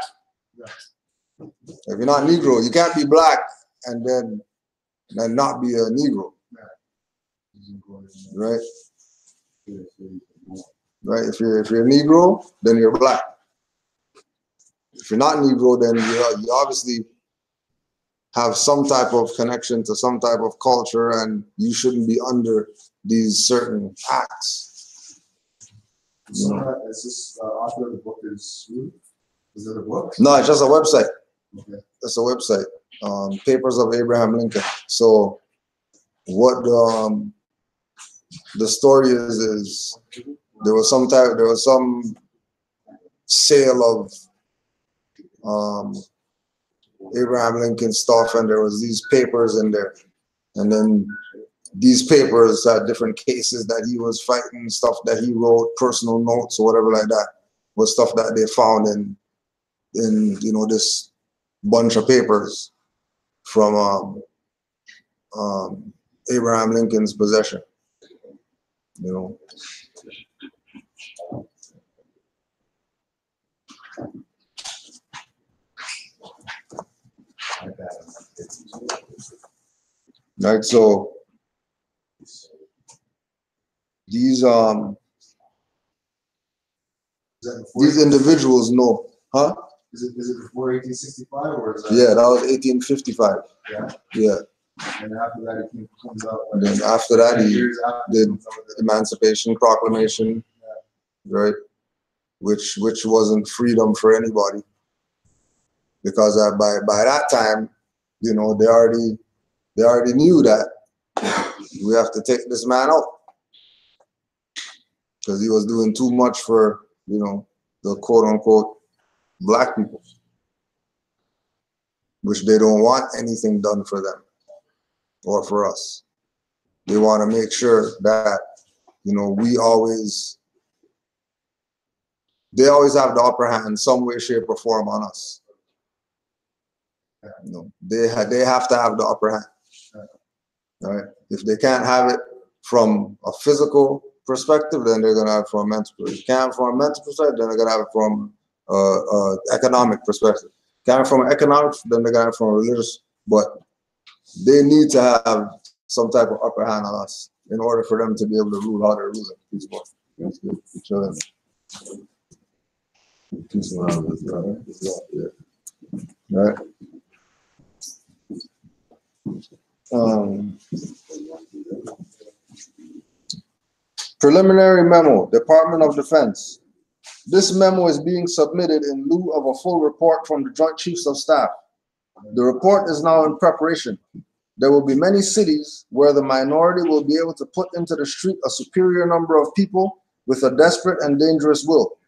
Yeah. If you're not Negro, you can't be black and then not be a Negro. Right? Right? If you're a Negro, then you're black. If you're not Negro, then you obviously have some type of connection to some type of culture, and you shouldn't be under these certain acts. So is this author of the book is who? Is it a book? No, it's just a website. Okay. It's a website. Papers of Abraham Lincoln. So what the story is there was some sale of Abraham Lincoln stuff, and there was these papers in there, and then these papers had different cases that he was fighting, stuff that he wrote, personal notes or whatever like that, was stuff that they found in this bunch of papers from Abraham Lincoln's possession. Right, so these individuals know, huh? Is it before 1865 or is that? Yeah, that was 1855. Yeah. Yeah. And after that, it comes out. And then after that, he did the Emancipation Proclamation, right? Which wasn't freedom for anybody, because by that time, they already knew that we have to take this man out because he was doing too much for the quote unquote black people, which they don't want anything done for them or for us. They want to make sure that, you know, they always have the upper hand in some way, shape, or form on us. You know, they have to have the upper hand. Right? If they can't have it from a physical perspective, then they're gonna have it from a mental perspective. If they can't from a mental perspective, then they're gonna have it from economic perspective. Can't from an economic, then they're gonna have it from a religious. But they need to have some type of upper hand on us in order for them to be able to rule how they're ruling. Peace, boy. That's good. Each other. Peace around this, right? Yeah. Right. Preliminary memo, Department of Defense. This memo is being submitted in lieu of a full report from the Joint Chiefs of Staff. The report is now in preparation. There will be many cities where the minority will be able to put into the street a superior number of people with a desperate and dangerous will.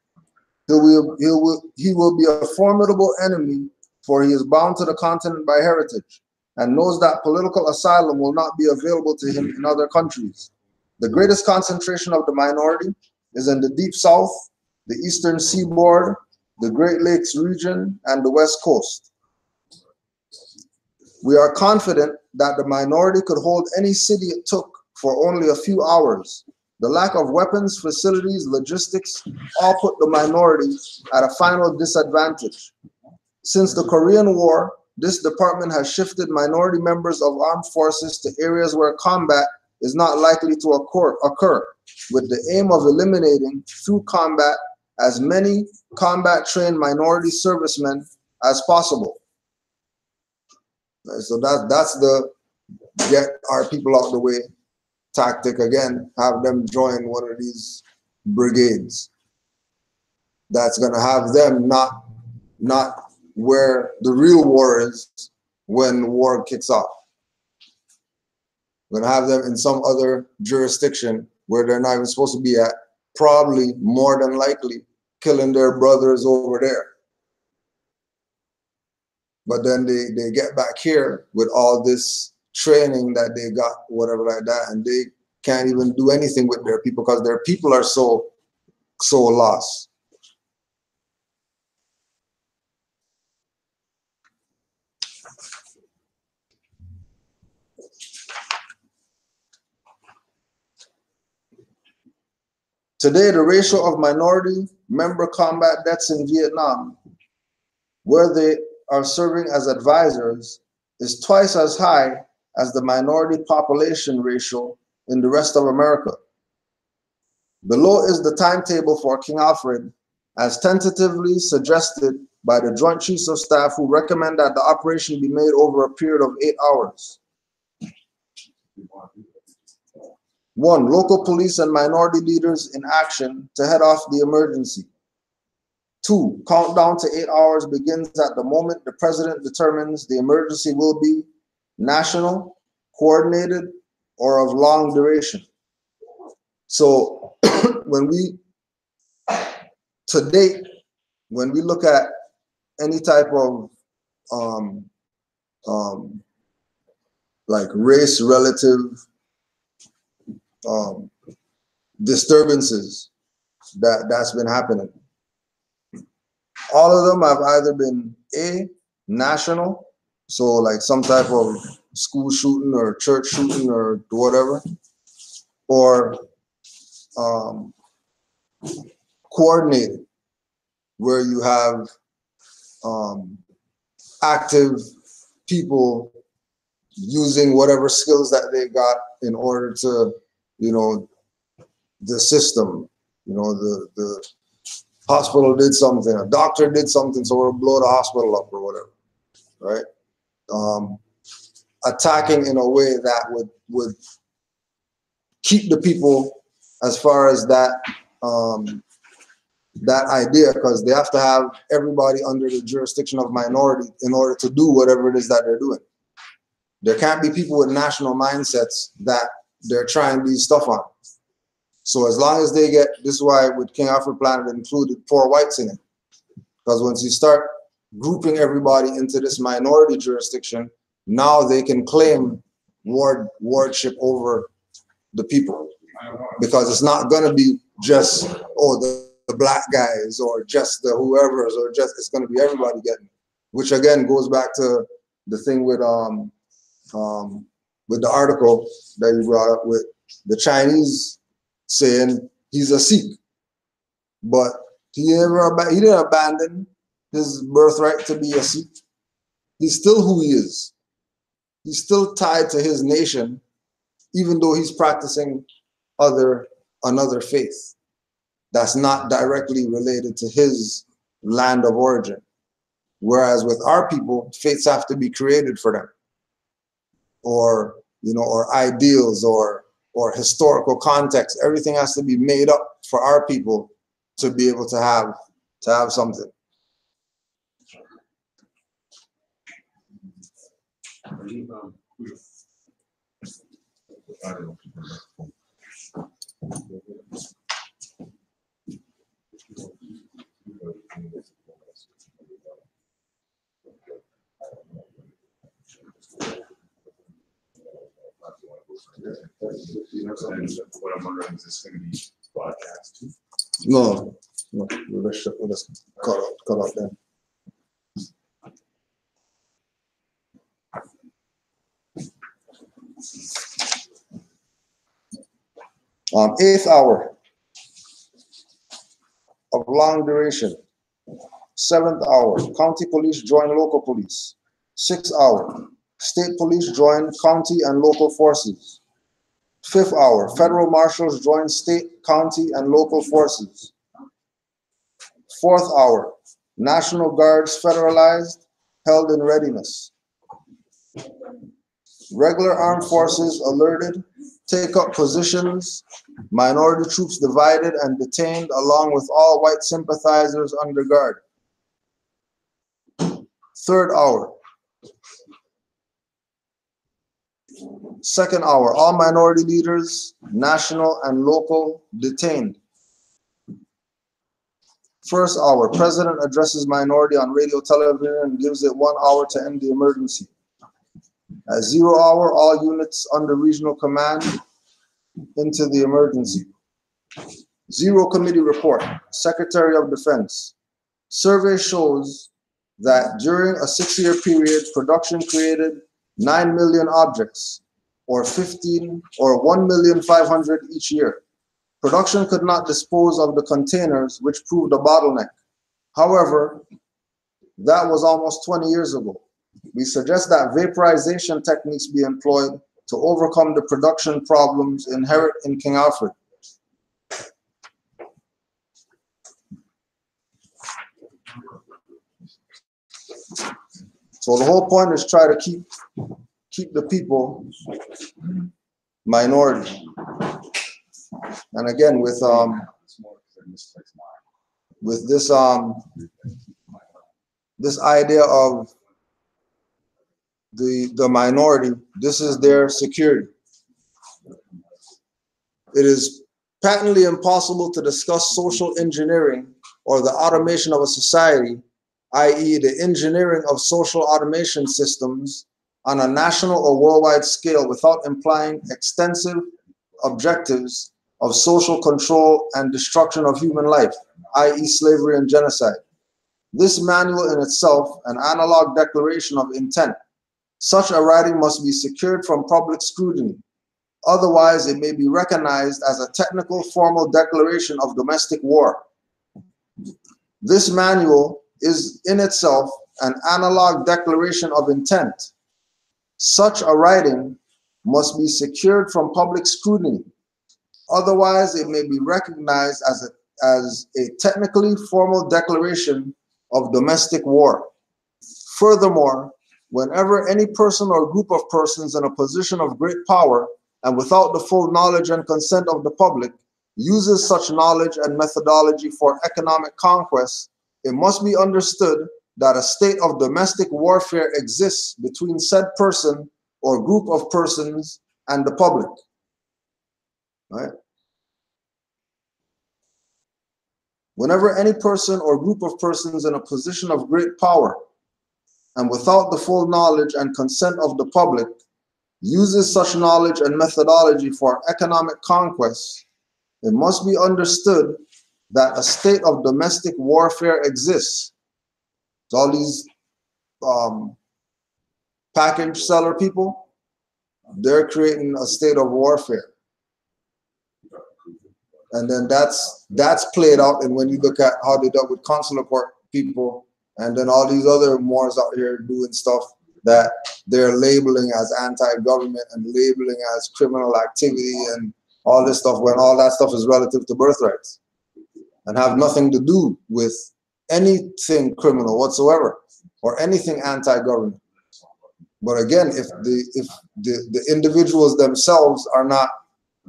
He will be a formidable enemy, for he is bound to the continent by heritage and knows that political asylum will not be available to him in other countries. The greatest concentration of the minority is in the Deep South, the Eastern Seaboard, the Great Lakes region, and the West Coast. We are confident that the minority could hold any city it took for only a few hours. The lack of weapons, facilities, logistics, all put the minority at a final disadvantage. Since the Korean War, this department has shifted minority members of armed forces to areas where combat is not likely to occur, with the aim of eliminating through combat as many combat-trained minority servicemen as possible. So that's the get our people out the way tactic again, have them join one of these brigades. That's gonna have them not where the real war is when war kicks off. We're gonna have them in some other jurisdiction where they're not even supposed to be at, probably more than likely killing their brothers over there. But then they get back here with all this training that they got, whatever like that, and they can't even do anything with their people because their people are so lost. Today, the ratio of minority member combat deaths in Vietnam, where they are serving as advisors, is twice as high as the minority population ratio in the rest of America. Below is the timetable for King Alfred, as tentatively suggested by the Joint Chiefs of Staff, who recommend that the operation be made over a period of 8 hours. 1. Local police and minority leaders in action to head off the emergency. 2. Countdown to 8 hours begins at the moment the president determines the emergency will be national, coordinated, or of long duration. So to date, when we look at any type of like race relative disturbances that's been happening, all of them have either been national, so like some type of school shooting or church shooting or whatever, or coordinated, where you have active people using whatever skills that they got in order to, you know, the system, you know, the hospital did something, a doctor did something, so we'll blow the hospital up or whatever, right? Attacking in a way that would keep the people as far as that that idea, because they have to have everybody under the jurisdiction of minority in order to do whatever it is that they're doing. There can't be people with national mindsets that they're trying these stuff on. So as long as they get, this is why with King Alfred Plan it included 4 whites in it, Because once you start grouping everybody into this minority jurisdiction, now they can claim wardship over the people. Because it's not going to be just, oh, the black guys or just the whoever's or just, it's going to be everybody getting it. Which again goes back to the thing with the article that you brought up with the Chinese saying he's a Sikh, but he didn't abandon his birthright to be a Sikh. He's still who he is. He's still tied to his nation, even though he's practicing another faith that's not directly related to his land of origin. Whereas with our people, faiths have to be created for them, or or ideals, or historical context. Everything has to be made up for our people to be able to have something. What I'm wondering, is this going to be broadcast too? No, let's cut out then. 8th hour of long duration. 7th hour, county police join local police. 6th hour, state police join county and local forces. 5th hour, federal marshals join state, county, and local forces. 4th hour, National Guards federalized, held in readiness. Regular armed forces alerted, take up positions, minority troops divided and detained along with all white sympathizers under guard. 3rd hour. 2nd hour, all minority leaders, national and local, detained. 1st hour, president addresses minority on radio, television, and gives it 1 hour to end the emergency. At 0 hour, all units under regional command into the emergency. 0 committee report, Secretary of Defense. Survey shows that during a 6-year period, production created 9 million objects, or 1,500,000 each year. Production could not dispose of the containers, which proved a bottleneck. However, that was almost 20 years ago. We suggest that vaporization techniques be employed to overcome the production problems inherent in King Alfred. So the whole point is try to keep the people minority. And again, with this idea of the minority, this is their security. It is patently impossible to discuss social engineering or the automation of a society, i.e. the engineering of social automation systems on a national or worldwide scale without implying extensive objectives of social control and destruction of human life, i.e. slavery and genocide. This manual in itself, an analog declaration of intent. Such a writing must be secured from public scrutiny. Otherwise, it may be recognized as a technical formal declaration of domestic war. This manual is in itself an analog declaration of intent. Such a writing must be secured from public scrutiny. Otherwise, it may be recognized as a technically formal declaration of domestic war. Furthermore, whenever any person or group of persons in a position of great power and without the full knowledge and consent of the public uses such knowledge and methodology for economic conquest, it must be understood that a state of domestic warfare exists between said person or group of persons and the public. Right? Whenever any person or group of persons in a position of great power and without the full knowledge and consent of the public uses such knowledge and methodology for economic conquest, it must be understood that a state of domestic warfare exists. So all these package seller people, they're creating a state of warfare. And then that's played out. And when you look at how they dealt with consular court people, and then all these other Moors out here doing stuff that they're labeling as anti-government and labeling as criminal activity and all this stuff, when all that stuff is relative to birthrights and have nothing to do with anything criminal whatsoever or anything anti-government. But again, if the individuals themselves are not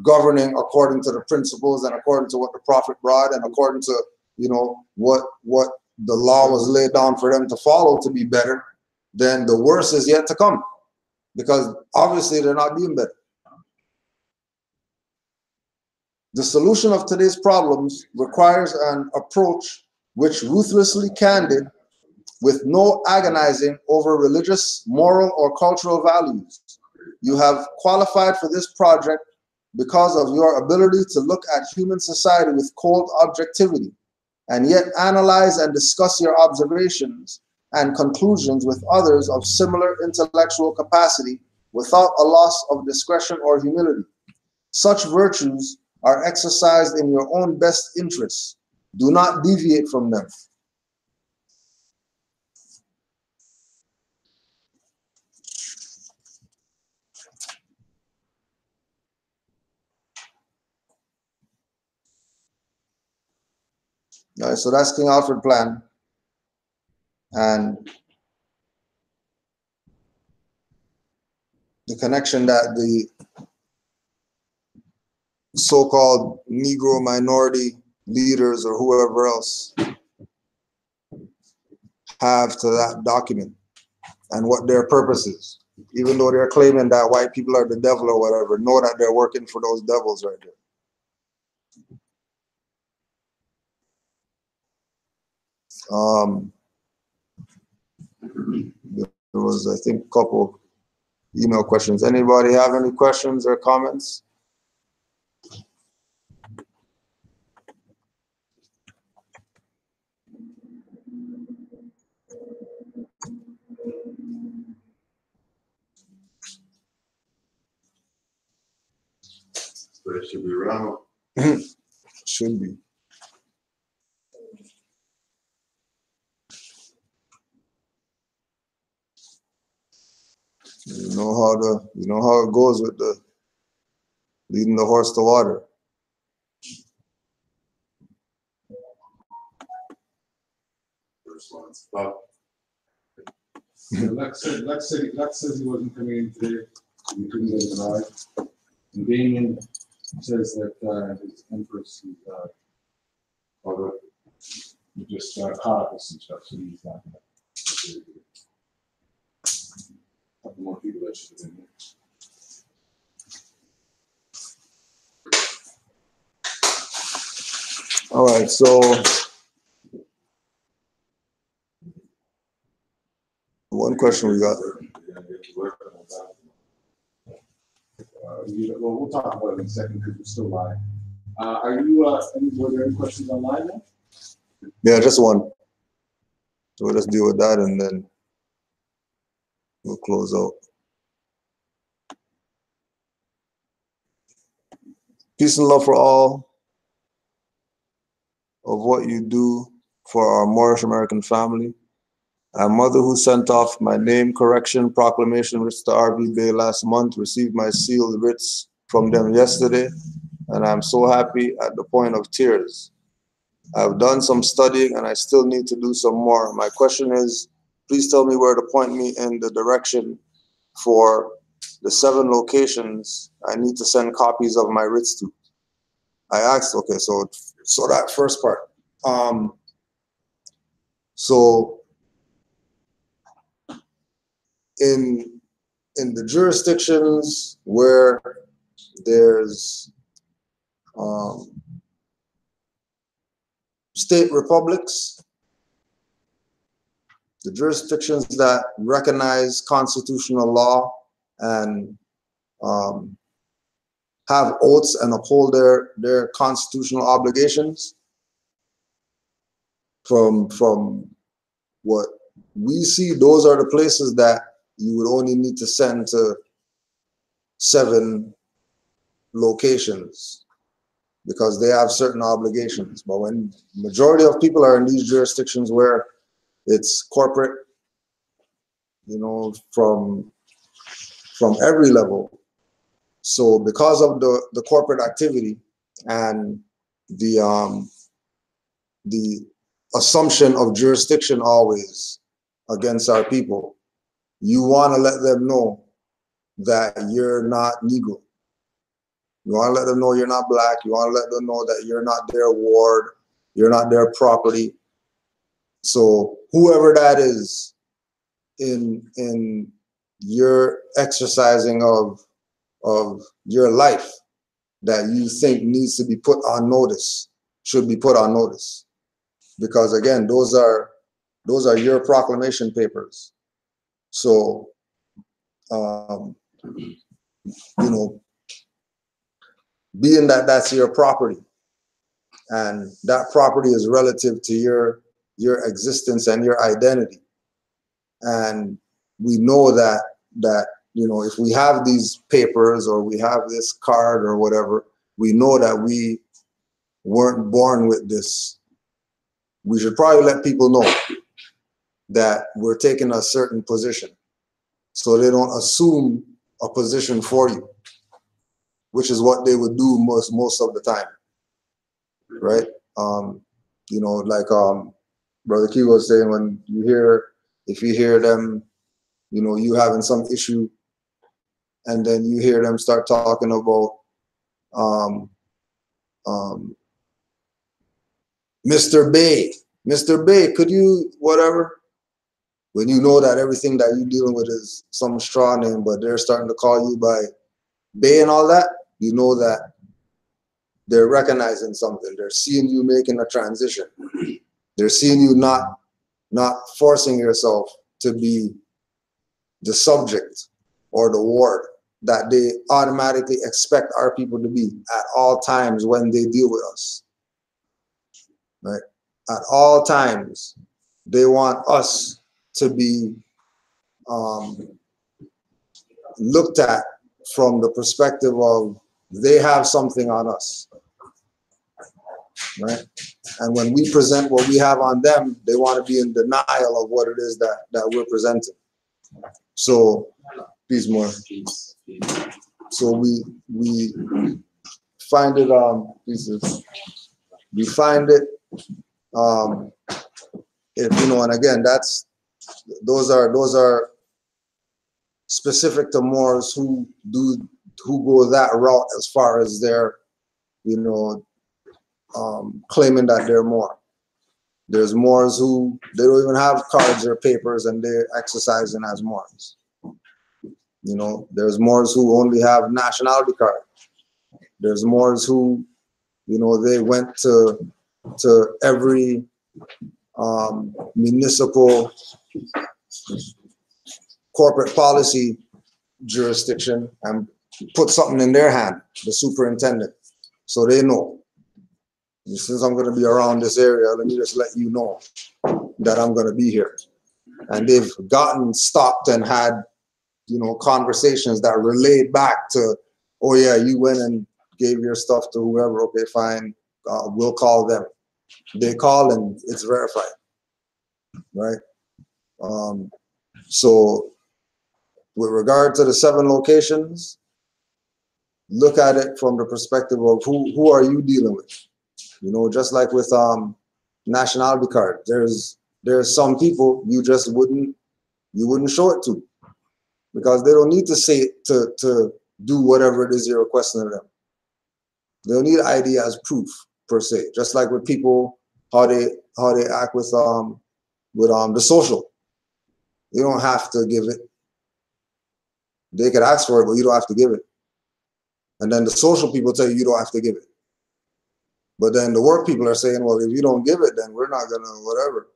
governing according to the principles and according to what the Prophet brought and according to, you know, what the law was laid down for them to follow to be better, then the worst is yet to come, because obviously they're not being better. The solution of today's problems requires an approach which ruthlessly candid, with no agonizing over religious, moral, or cultural values. You have qualified for this project because of your ability to look at human society with cold objectivity, and yet analyze and discuss your observations and conclusions with others of similar intellectual capacity without a loss of discretion or humility. Such virtues are exercised in your own best interests. Do not deviate from them. All right, so that's King Alfred plan. And the connection that the so-called Negro minority leaders or whoever else have to that document and what their purpose is. Even though they're claiming that white people are the devil or whatever, know that they're working for those devils right there. There was, I think, a couple email questions. Anybody have any questions or comments? But it should be around. Should be. You know how it goes with the leading the horse to water. First one's up. Lex says he wasn't coming in today. He couldn't get a ride. And Damien says that his Empress is just caught up with some stuff, so he's not going to. A couple more people that should have been here. All right, so one question we got. Well, we'll talk about it in a second because we're still live. Were there any questions online now? Yeah, just one. So we'll just deal with that and then we'll close out. Peace and love for all of what you do for our Moorish American family. A mother who sent off my name correction proclamation writs to RV Bay last month received my sealed writs from them yesterday, and I'm so happy at the point of tears. I've done some studying and I still need to do some more. My question is, please tell me where to point me in the direction for the 7 locations I need to send copies of my writs to. I asked, okay, so that first part. So in the jurisdictions where there's state republics, the jurisdictions that recognize constitutional law and have oaths and uphold their constitutional obligations. From what we see, those are the places that you would only need to send to 7 locations because they have certain obligations. But when majority of people are in these jurisdictions where it's corporate, you know, from every level. So because of the corporate activity and the assumption of jurisdiction always against our people, you want to let them know that you're not Negro. You want to let them know you're not black. You want to let them know that you're not their ward. You're not their property. So whoever that is in your exercising of your life that you think needs to be put on notice should be put on notice. Because again, those are your proclamation papers. So, you know, being that that's your property and that property is relative to your existence and your identity. And we know that, you know, if we have these papers or we have this card or whatever, we know that we weren't born with this. We should probably let people know that we're taking a certain position so they don't assume a position for you, which is what they would do most of the time, right? You know, like Brother Key was saying, when you hear, if you hear them, you know, you having some issue, and then you hear them start talking about Mr. Bay, could you whatever? When you know that everything that you're dealing with is some straw name, but they're starting to call you by Bay and all that, you know that they're recognizing something. They're seeing you making a transition. They're seeing you not forcing yourself to be the subject or the ward that they automatically expect our people to be at all times when they deal with us, right? At all times, they want us to be looked at from the perspective of they have something on us, right? And when we present what we have on them, they want to be in denial of what it is that we're presenting. So, peace more. So we find it we find it if you know, and again, those are specific to Moors who go that route as far as their, you know, claiming that they're Moor. There's Moors who they don't even have cards or papers and they're exercising as Moors. You know, there's Moors who only have nationality card. There's Moors who, you know, they went to every municipal corporate policy jurisdiction and put something in their hand, the superintendent, so they know. And since I'm going to be around this area, let me just let you know that I'm going to be here. And they've gotten stopped and had, you know, conversations that relate back to, oh yeah, you went and gave your stuff to whoever. Okay, fine, we'll call them. They call and it's verified, right? So with regard to the 7 locations, look at it from the perspective of who are you dealing with? You know, just like with nationality card, there's some people you just wouldn't show it to because they don't need to say it to do whatever it is you're requesting of them. They don't need ID as proof per se. Just like with people, how they act with the social. You don't have to give it. They could ask for it, but you don't have to give it. And then the social people tell you you don't have to give it. But then the work people are saying, well, if you don't give it, then we're not gonna whatever.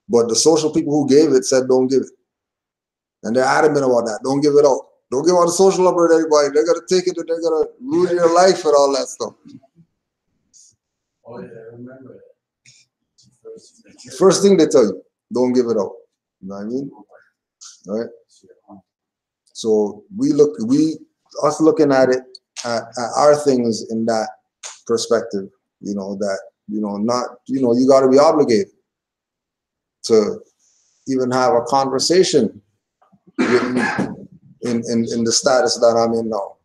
But the social people who gave it said don't give it. And they're adamant about that. Don't give it out. Don't give out the social number to anybody. They're gonna take it and they're gonna ruin your life and all that stuff. Oh yeah, I remember that. First thing they tell you, don't give it out. You know what I mean? All right. So us looking at it, at our things in that perspective, you know, that, you know, not, you know, you got to be obligated to even have a conversation with me in the status that I'm in now.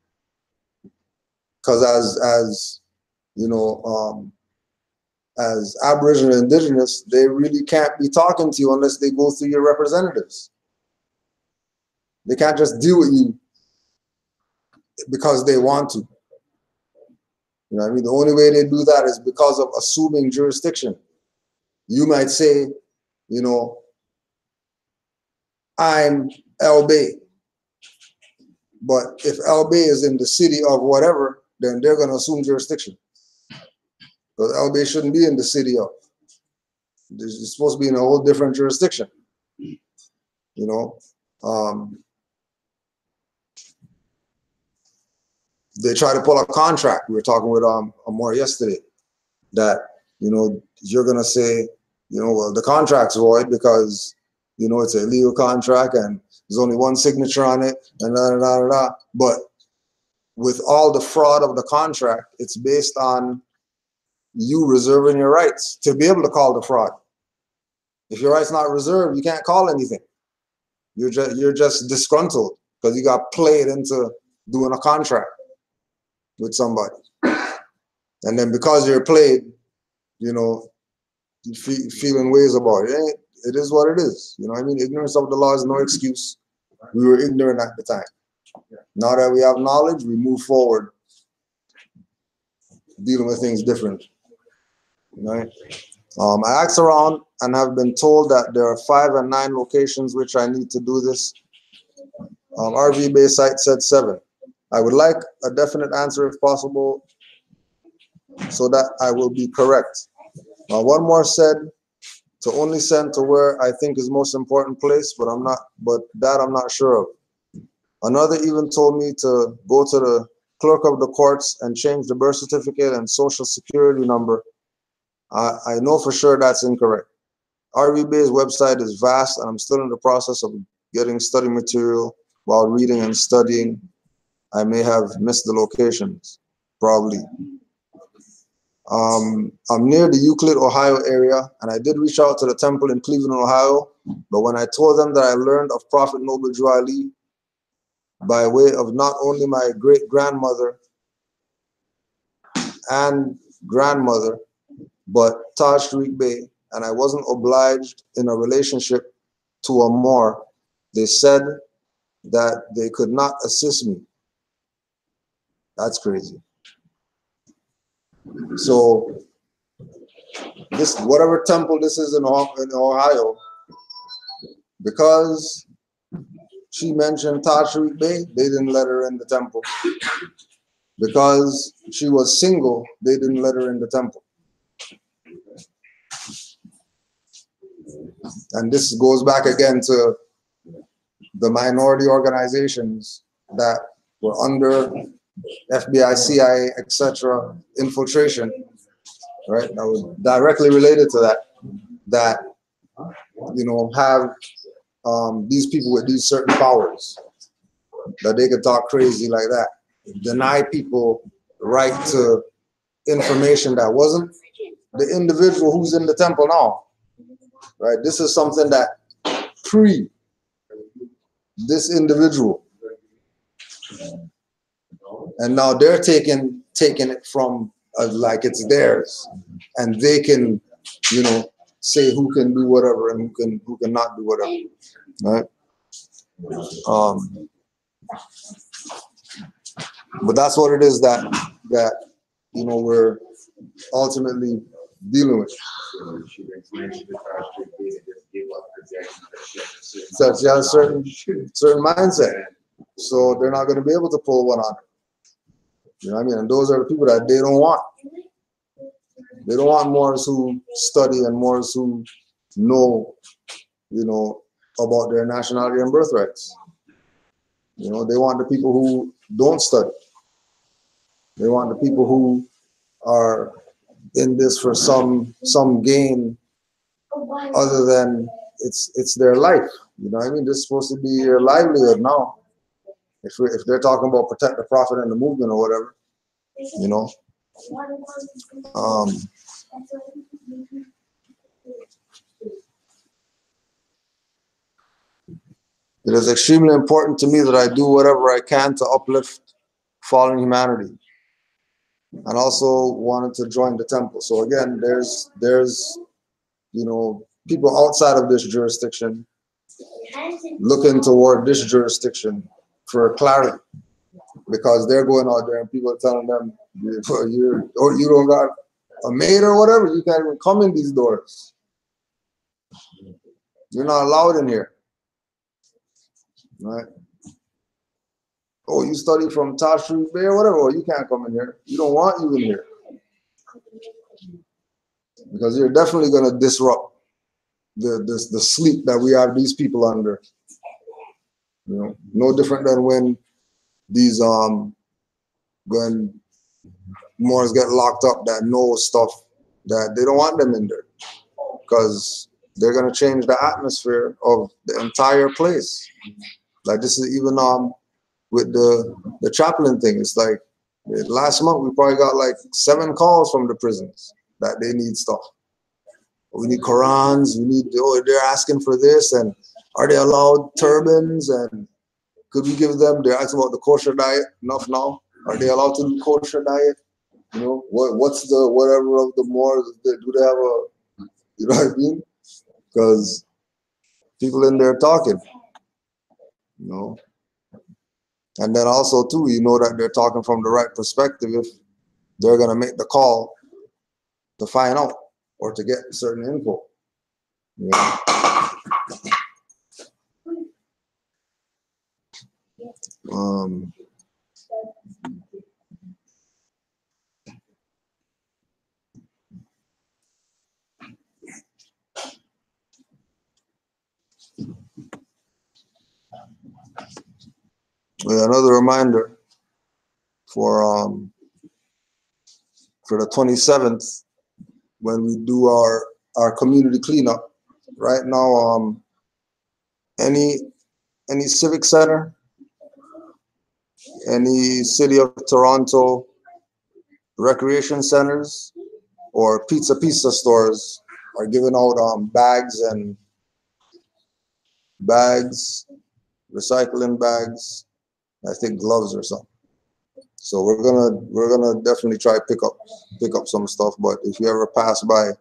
Because as you know, as Aboriginal and Indigenous, they really can't be talking to you unless they go through your representatives. They can't just deal with you because they want to. You know what I mean? The only way they do that is because of assuming jurisdiction. You might say, you know, I'm El Bay. But if El Bay is in the city of whatever, then they're going to assume jurisdiction. Because El Bay shouldn't be in the city of. It's supposed to be in a whole different jurisdiction. You know? They try to pull a contract. We were talking with Amor yesterday that, you know, you're going to say, you know, well, the contract's void because, you know, it's a legal contract and there's only one signature on it and da, da, da, da, da. But with all the fraud of the contract, it's based on you reserving your rights to be able to call the fraud. If your rights not reserved, you can't call anything. You're just disgruntled because you got played into doing a contract with somebody. And then because you're played, you know, you feeling ways about it. It is what it is. You know what I mean? Ignorance of the law is no excuse. We were ignorant at the time. Now that we have knowledge, we move forward, dealing with things differently. Right? I asked around and have been told that there are 5 and 9 locations which I need to do this. RV Bay site said 7. I would like a definite answer if possible so that I will be correct. One more said to only send to where I think is most important place, but I'm not sure of. Another even told me to go to the clerk of the courts and change the birth certificate and social security number. I know for sure that's incorrect. RV Bay's website is vast and I'm still in the process of getting study material while reading and studying. I may have missed the locations, probably. I'm near the Euclid, Ohio area, and I did reach out to the temple in Cleveland, Ohio, but when I told them that I learned of Prophet Noble Drew Ali by way of not only my great-grandmother and grandmother, but Taj Tariq Bey, and I wasn't obliged in a relationship to a more, they said that they could not assist me. That's crazy. So this, whatever temple this is in Ohio, because she mentioned Taj Tariq Bey, they didn't let her in the temple. Because she was single, they didn't let her in the temple. And this goes back again to the minority organizations that were under FBI, CIA, etc. infiltration, right? That was directly related to that. That, you know, have these people with these certain powers that they could talk crazy like that, deny people the right to information that wasn't the individual who's in the temple now, right? This is something that pre this individual, and now they're taking it from like it's theirs, and they can, you know, say who can do whatever and who can not do whatever, right? But that's what it is that you know we're ultimately dealing with. So she has a certain mindset, so they're not going to be able to pull one on her. You know what I mean? And those are the people that they don't want. They don't want Moors who study and Moors who know, about their nationality and birthrights. They want the people who don't study. They want the people who are in this for some gain other than it's their life. You know what I mean? This is supposed to be your livelihood now. If they're talking about protect the prophet and the movement or whatever, it is extremely important to me that I do whatever I can to uplift fallen humanity, and also wanted to join the temple. So again, there's people outside of this jurisdiction looking toward this jurisdiction for clarity, because they're going out there and people are telling them, you don't got a maid or whatever, you can't even come in these doors. You're not allowed in here. Right? Oh, you study from Tashreef Bay or whatever, you can't come in here. You don't want you in here. Because you're definitely going to disrupt the sleep that we have these people under. No different than when these when Moors get locked up that know stuff that they don't want them in there, because they're going to change the atmosphere of the entire place. Like this is even with the chaplain thing. It's like last month we probably got like 7 calls from the prisons that they need stuff. We need Qurans, they're asking for this, and are they allowed turbans, and could we give them, they're asking about the kosher diet, enough now. Are they allowed to do kosher diet? What's the whatever of the more, do they have a, you know what I mean? Because people in there talking, And then also too, that they're talking from the right perspective if they're gonna make the call to find out or to get certain info. Another reminder for the 27th, when we do our community cleanup. Right now, any civic center, any City of Toronto recreation centers, or pizza stores are giving out bags, recycling bags, I think gloves or something. So we're gonna definitely try pick up some stuff. But if you ever pass by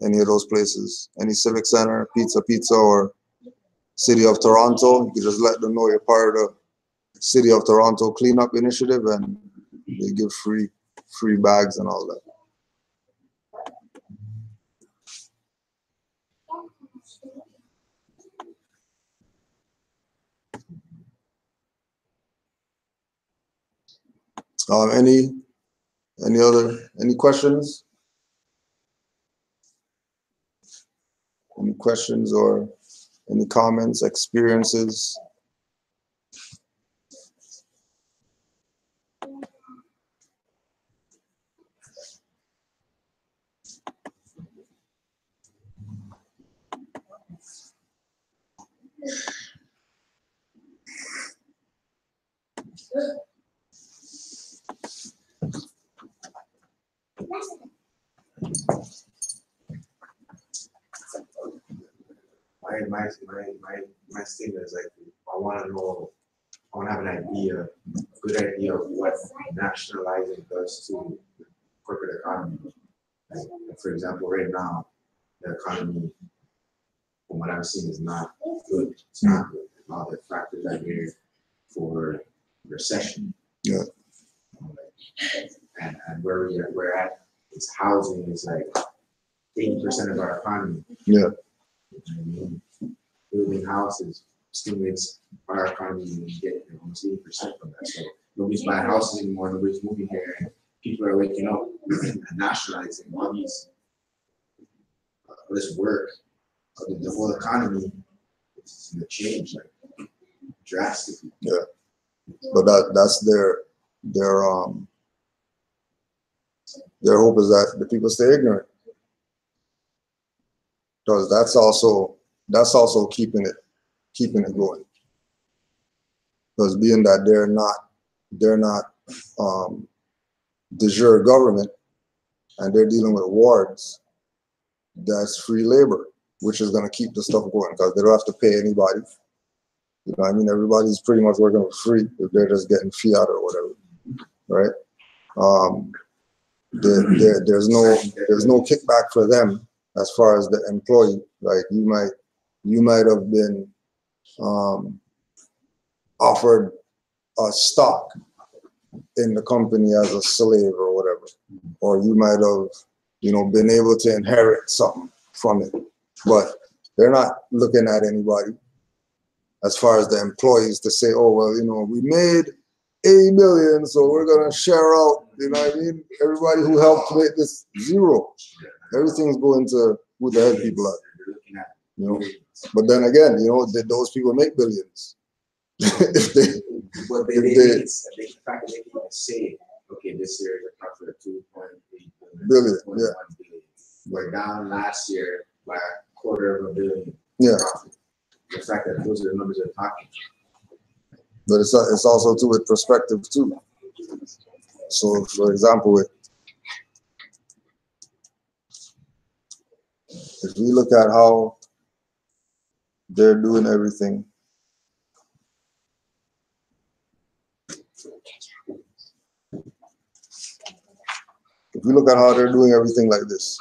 any of those places, any civic center, pizza, or City of Toronto, you can just let them know you're part of the City of Toronto cleanup initiative, and they give free bags and all that. Any questions? Any questions or any comments, experiences? My statement is like, I want to have a good idea of what nationalizing does to the corporate economy. Like, for example, right now, the economy, from what I'm seeing, is not good. It's not good. All the factors are here for recession. Yeah. And where we're at is housing is like 80% of our economy. Yeah. I mean, building houses stimulates our economy, and we get almost 80% from that. So nobody's buying houses anymore, nobody's moving here, and people are waking up and nationalizing all these this work, the whole economy is going to change like drastically. Yeah, but that's their hope is that the people stay ignorant, because that's also keeping it going. Because being that they're not de jure government, and they're dealing with wards, that's free labor, which is going to keep the stuff going because they don't have to pay anybody. You know what I mean? Everybody's pretty much working for free if they're just getting fiat or whatever, right? There's no kickback for them as far as the employee. Like you might have been offered a stock in the company as a slave or whatever, or you might have, been able to inherit something from it, but they're not looking at anybody as far as the employees to say, oh, well, we made 80 million, so we're going to share out, you know what I mean? Everybody who helped make this zero. Everything's going to who the head people are, But then again, did those people make billions? If they can say, okay, this year is a profit of 2.8 billion, yeah. We're down last year by $250 million. Yeah. Profit. The fact that those are the numbers they're talking. But it's also too with perspective too. So, for example, if we look at how they're doing everything, like this,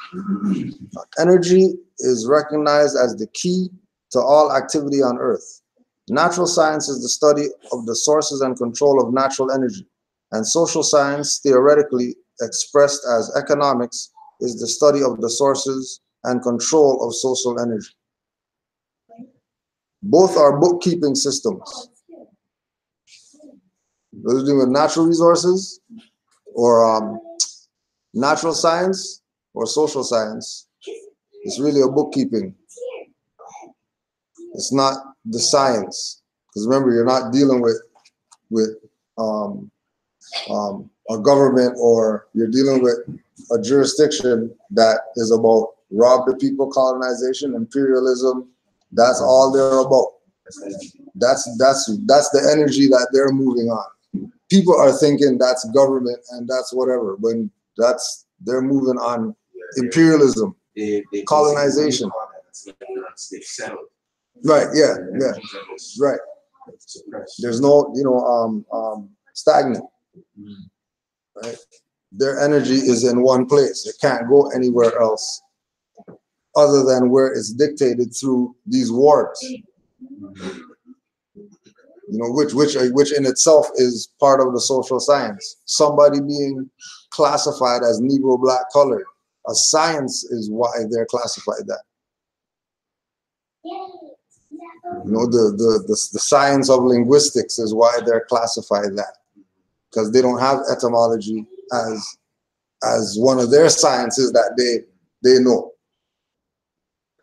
energy is recognized as the key to all activity on Earth. Natural science is the study of the sources and control of natural energy, and social science, theoretically expressed as economics, is the study of the sources and control of social energy. Both are bookkeeping systems. Whether dealing with natural resources or natural science or social science, it's really a bookkeeping. It's not the science, because remember, you're not dealing with a government, or you're dealing with a jurisdiction that is about rob the people, colonization, imperialism. That's all they're about. That's the energy that they're moving on. People are thinking that's government and that's whatever, when they're moving on imperialism, colonization. They've settled. Right, yeah, right. There's no, stagnant, right? Their energy is in one place. It can't go anywhere else other than where it's dictated through these wards. Which in itself is part of the social science. Somebody being classified as Negro, black, colored. A science is why they're classified that. The science of linguistics is why they're classified that, because they don't have etymology as one of their sciences that they know.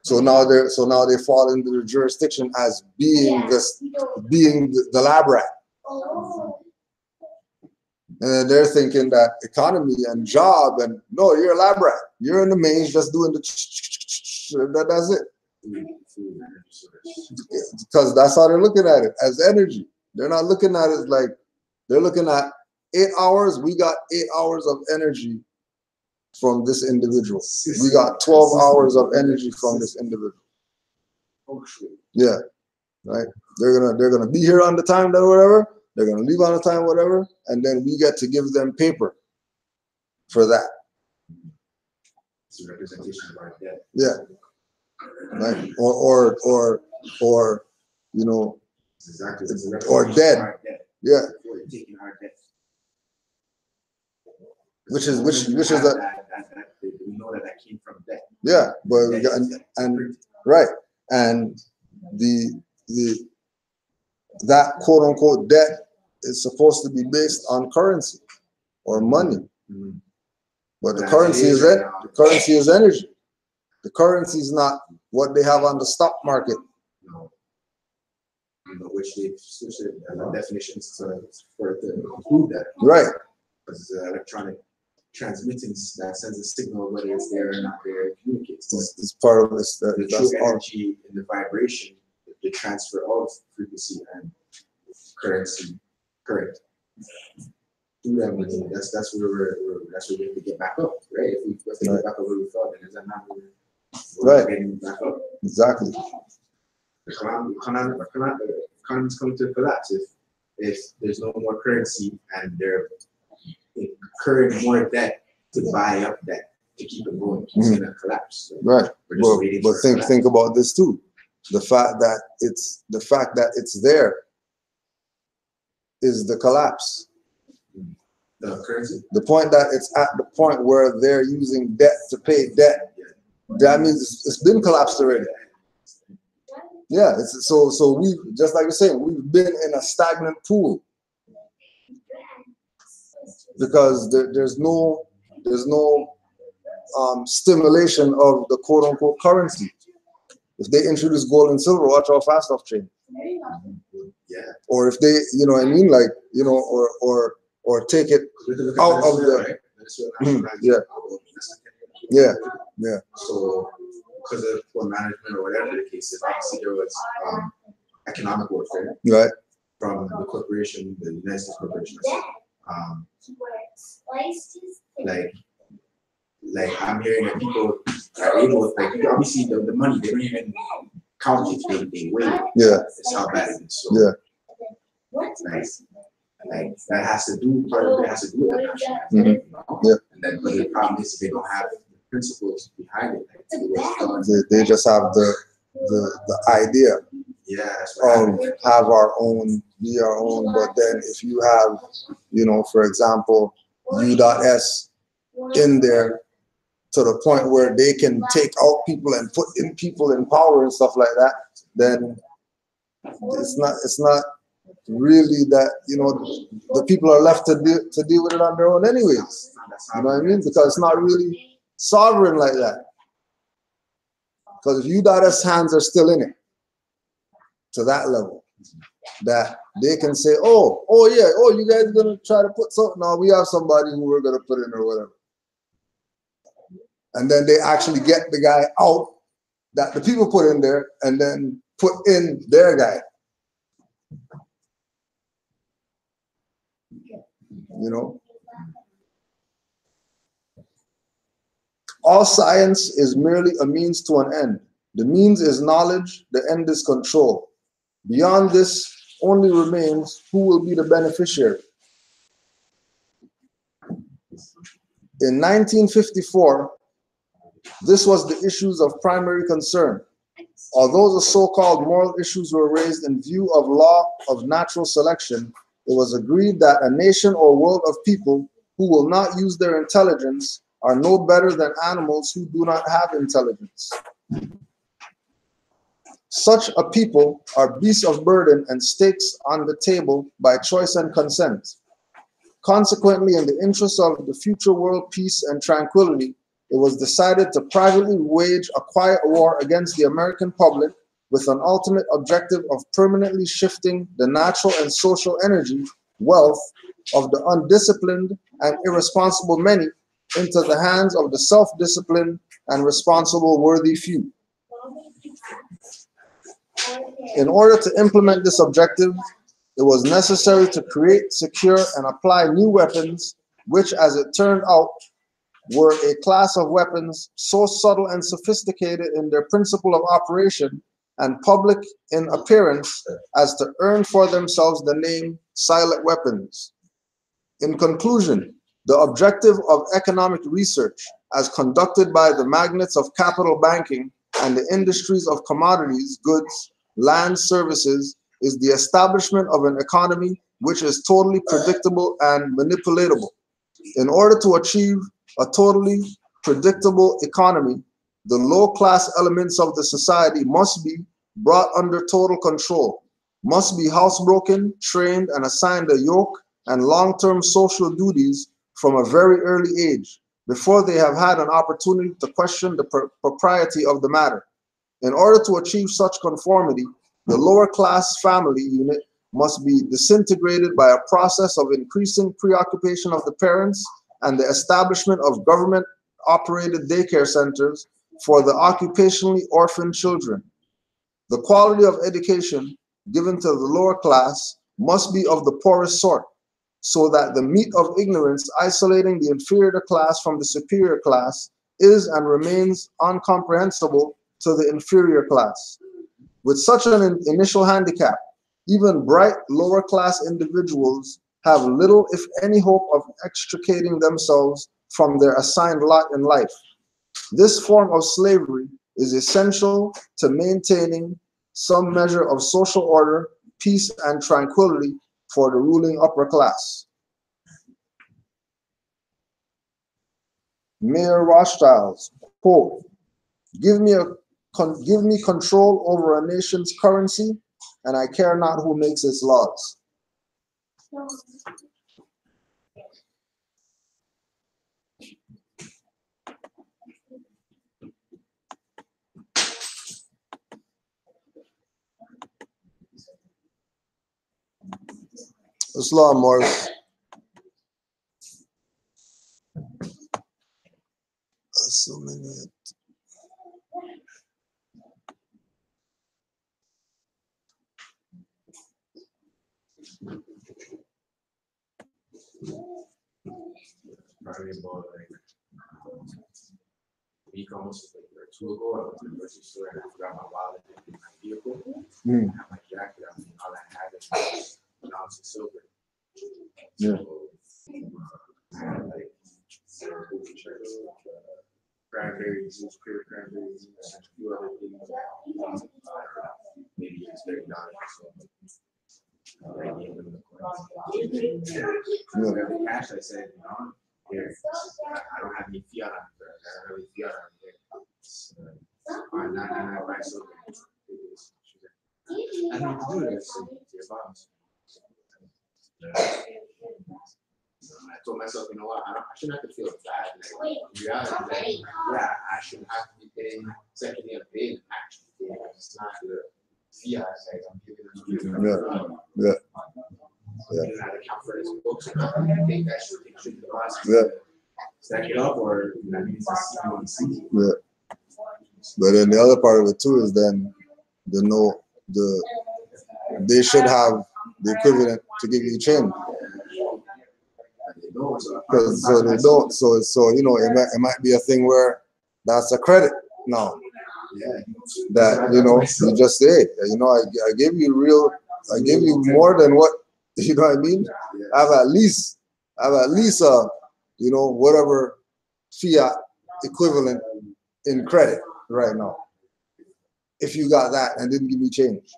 So now they fall into the jurisdiction as being the lab rat. And then they're thinking that economy and job, and no, you're a lab rat. You're in the maze just doing that's it. Because that's how they're looking at it, as energy. They're not looking at it like, they're looking at 8 hours. We got 8 hours of energy from this individual. We got 12 hours of energy from this individual. Yeah, right. They're gonna be here on the time that whatever. They're gonna leave on the time whatever, and then we get to give them paper for that. It's a representation of our debt. Yeah. Right. Or Exactly. or dead. Yeah. Taking our debt. Which is that we know that came from debt. Yeah, but and right, and that quote unquote debt is supposed to be based on currency or money. But the currency is it. The currency is energy. The currency is not what they have on the stock market. No. Which they switched the definitions for it to include that. Right. Because it's electronic transmittance that sends a signal whether it's there or not there, it communicates. It's part of this. The true energy in the vibration, the transfer of frequency and current. Do that meaning that's where we have to get back up, right? If we get back up where we fell, then is that not where we're getting back up? Exactly. The economy's coming to a collapse if there's no more currency and they're incurring more debt to buy up debt to keep it going. It's gonna collapse. So right. But think about this too. The fact that it's there is the collapse. The currency. The point that it's at the point where they're using debt to pay debt. That means it's been collapsed already. Yeah, so we, just like you're saying, we've been in a stagnant pool because there's no stimulation of the quote unquote currency. If they introduce gold and silver, watch how fast off change. Yeah. Or if they, you know what I mean, like, you know, or take it out of the yeah. So because of poor management or whatever the case is, obviously there was economic warfare from the corporation, the United States corporation. Like I'm hearing that people are able, like obviously the money they don't even count it, they weigh it. Yeah. It's how bad it is. So like that has to do, part of it has to do with the national Yeah. And then, but the problem is they don't have the principles behind it. Like, they just have the idea of have our own, be our own. But then if you have, you know, for example, U.S in there to the point where they can take out people and put in people in power and stuff like that, then it's not really that, you know, the people are left to deal with it on their own anyways. You know what I mean? Because it's not really sovereign like that. Because if U.S. hands are still in it to that level, that they can say, oh yeah, you guys are gonna try to put something. No, we have somebody who we're gonna put in or whatever. And then they actually get the guy out that the people put in there and then put in their guy. You know? All science is merely a means to an end. The means is knowledge, the end is control. Beyond this only remains who will be the beneficiary. In 1954, this was the issues of primary concern. Although the so-called moral issues were raised in view of law of natural selection, it was agreed that a nation or world of people who will not use their intelligence are no better than animals who do not have intelligence. Such a people are beasts of burden and stakes on the table by choice and consent. Consequently, in the interest of the future world peace and tranquility, it was decided to privately wage a quiet war against the American public with an ultimate objective of permanently shifting the natural and social energy, wealth of the undisciplined and irresponsible many into the hands of the self-disciplined and responsible worthy few. In order to implement this objective, it was necessary to create, secure, and apply new weapons, which, as it turned out, were a class of weapons so subtle and sophisticated in their principle of operation and public in appearance as to earn for themselves the name silent weapons. In conclusion, the objective of economic research, as conducted by the magnates of capital banking and the industries of commodities, goods, land, services, is the establishment of an economy which is totally predictable and manipulatable. In order to achieve a totally predictable economy, the low-class elements of the society must be brought under total control, must be housebroken, trained, and assigned a yoke and long-term social duties from a very early age, before they have had an opportunity to question the propriety of the matter. In order to achieve such conformity, the lower class family unit must be disintegrated by a process of increasing preoccupation of the parents and the establishment of government-operated daycare centers for the occupationally orphaned children. The quality of education given to the lower class must be of the poorest sort, so that the meat of ignorance isolating the inferior class from the superior class is and remains incomprehensible to the inferior class. With such an initial handicap, even bright lower class individuals have little, if any, hope of extricating themselves from their assigned lot in life. This form of slavery is essential to maintaining some measure of social order, peace, and tranquility for the ruling upper class. Mayor Rothschild's quote, give me control over a nation's currency, and I care not who makes its laws. Islam, Morris. So many. Probably about like a week almost like or two ago, I was in the grocery store and I forgot my wallet in my vehicle. I had my jacket on me, and all I had was an ounce of silver. Yeah. So, I had like cranberry juice, clear cranberry juice, and a few other things. Maybe it's $30 or so. I gave them the coins. The cash, I said, here, I don't have any fiat on it. I don't have any fiat on it. I'm not going to buy silver. I don't need to do this to your boss. I told myself, you know what, I shouldn't have to feel bad. Like, in reality, yeah, I shouldn't have to be paying second year pay actually. It's not the fiat that I'm giving them. Yeah. Stack it up, or that means yeah. But then the other part of it too is then they should have the equivalent to give you change. Because so they don't. So you know it might be a thing where that's a credit now. Yeah. That you just say, I gave you more than what you know what I mean. I have at least whatever fiat equivalent in credit right now. If you got that and didn't give me change,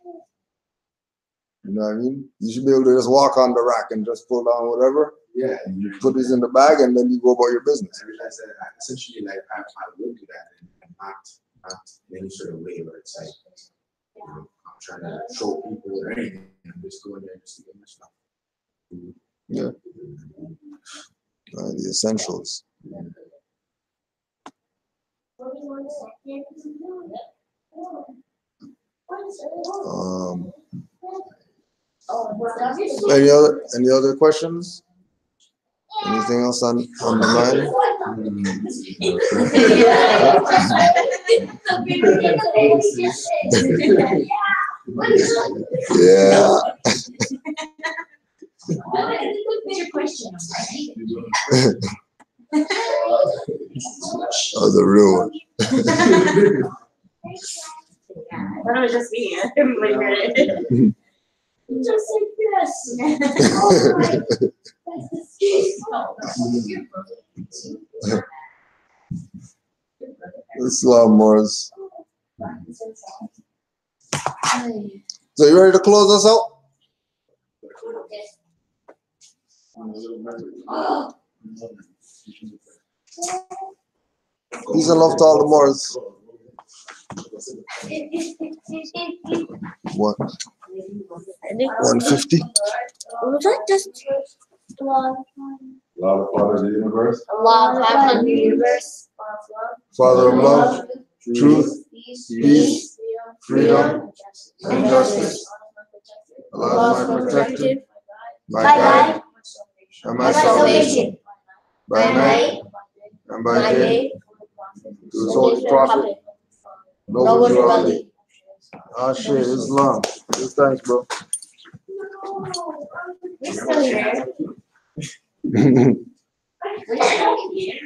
you know what I mean. You should be able to just walk on the rack and just pull down whatever. Yeah. You put these in the bag and then you go about your business. I realized that essentially, like I would do that and not in any sort of way where it's like, I'm trying to show people or anything. I'm just going there just to get my stuff. Yeah. The essentials. Any other questions? Anything else on the mind? Yeah. Oh, the real one. I thought it was just me. Just like this. Islam, Morris. So you ready to close us out? Peace and love to all the Morris. What? 150? Was that just Law of Father of the universe. Allah, Father of the universe, Father of love, truth, peace, freedom, and justice. Allah is my protector, my guide, and my salvation. By night and by day, to his holy prophet, noble Raleigh. Ah, shit, Islam. Thanks, bro. We're still here. We're still here.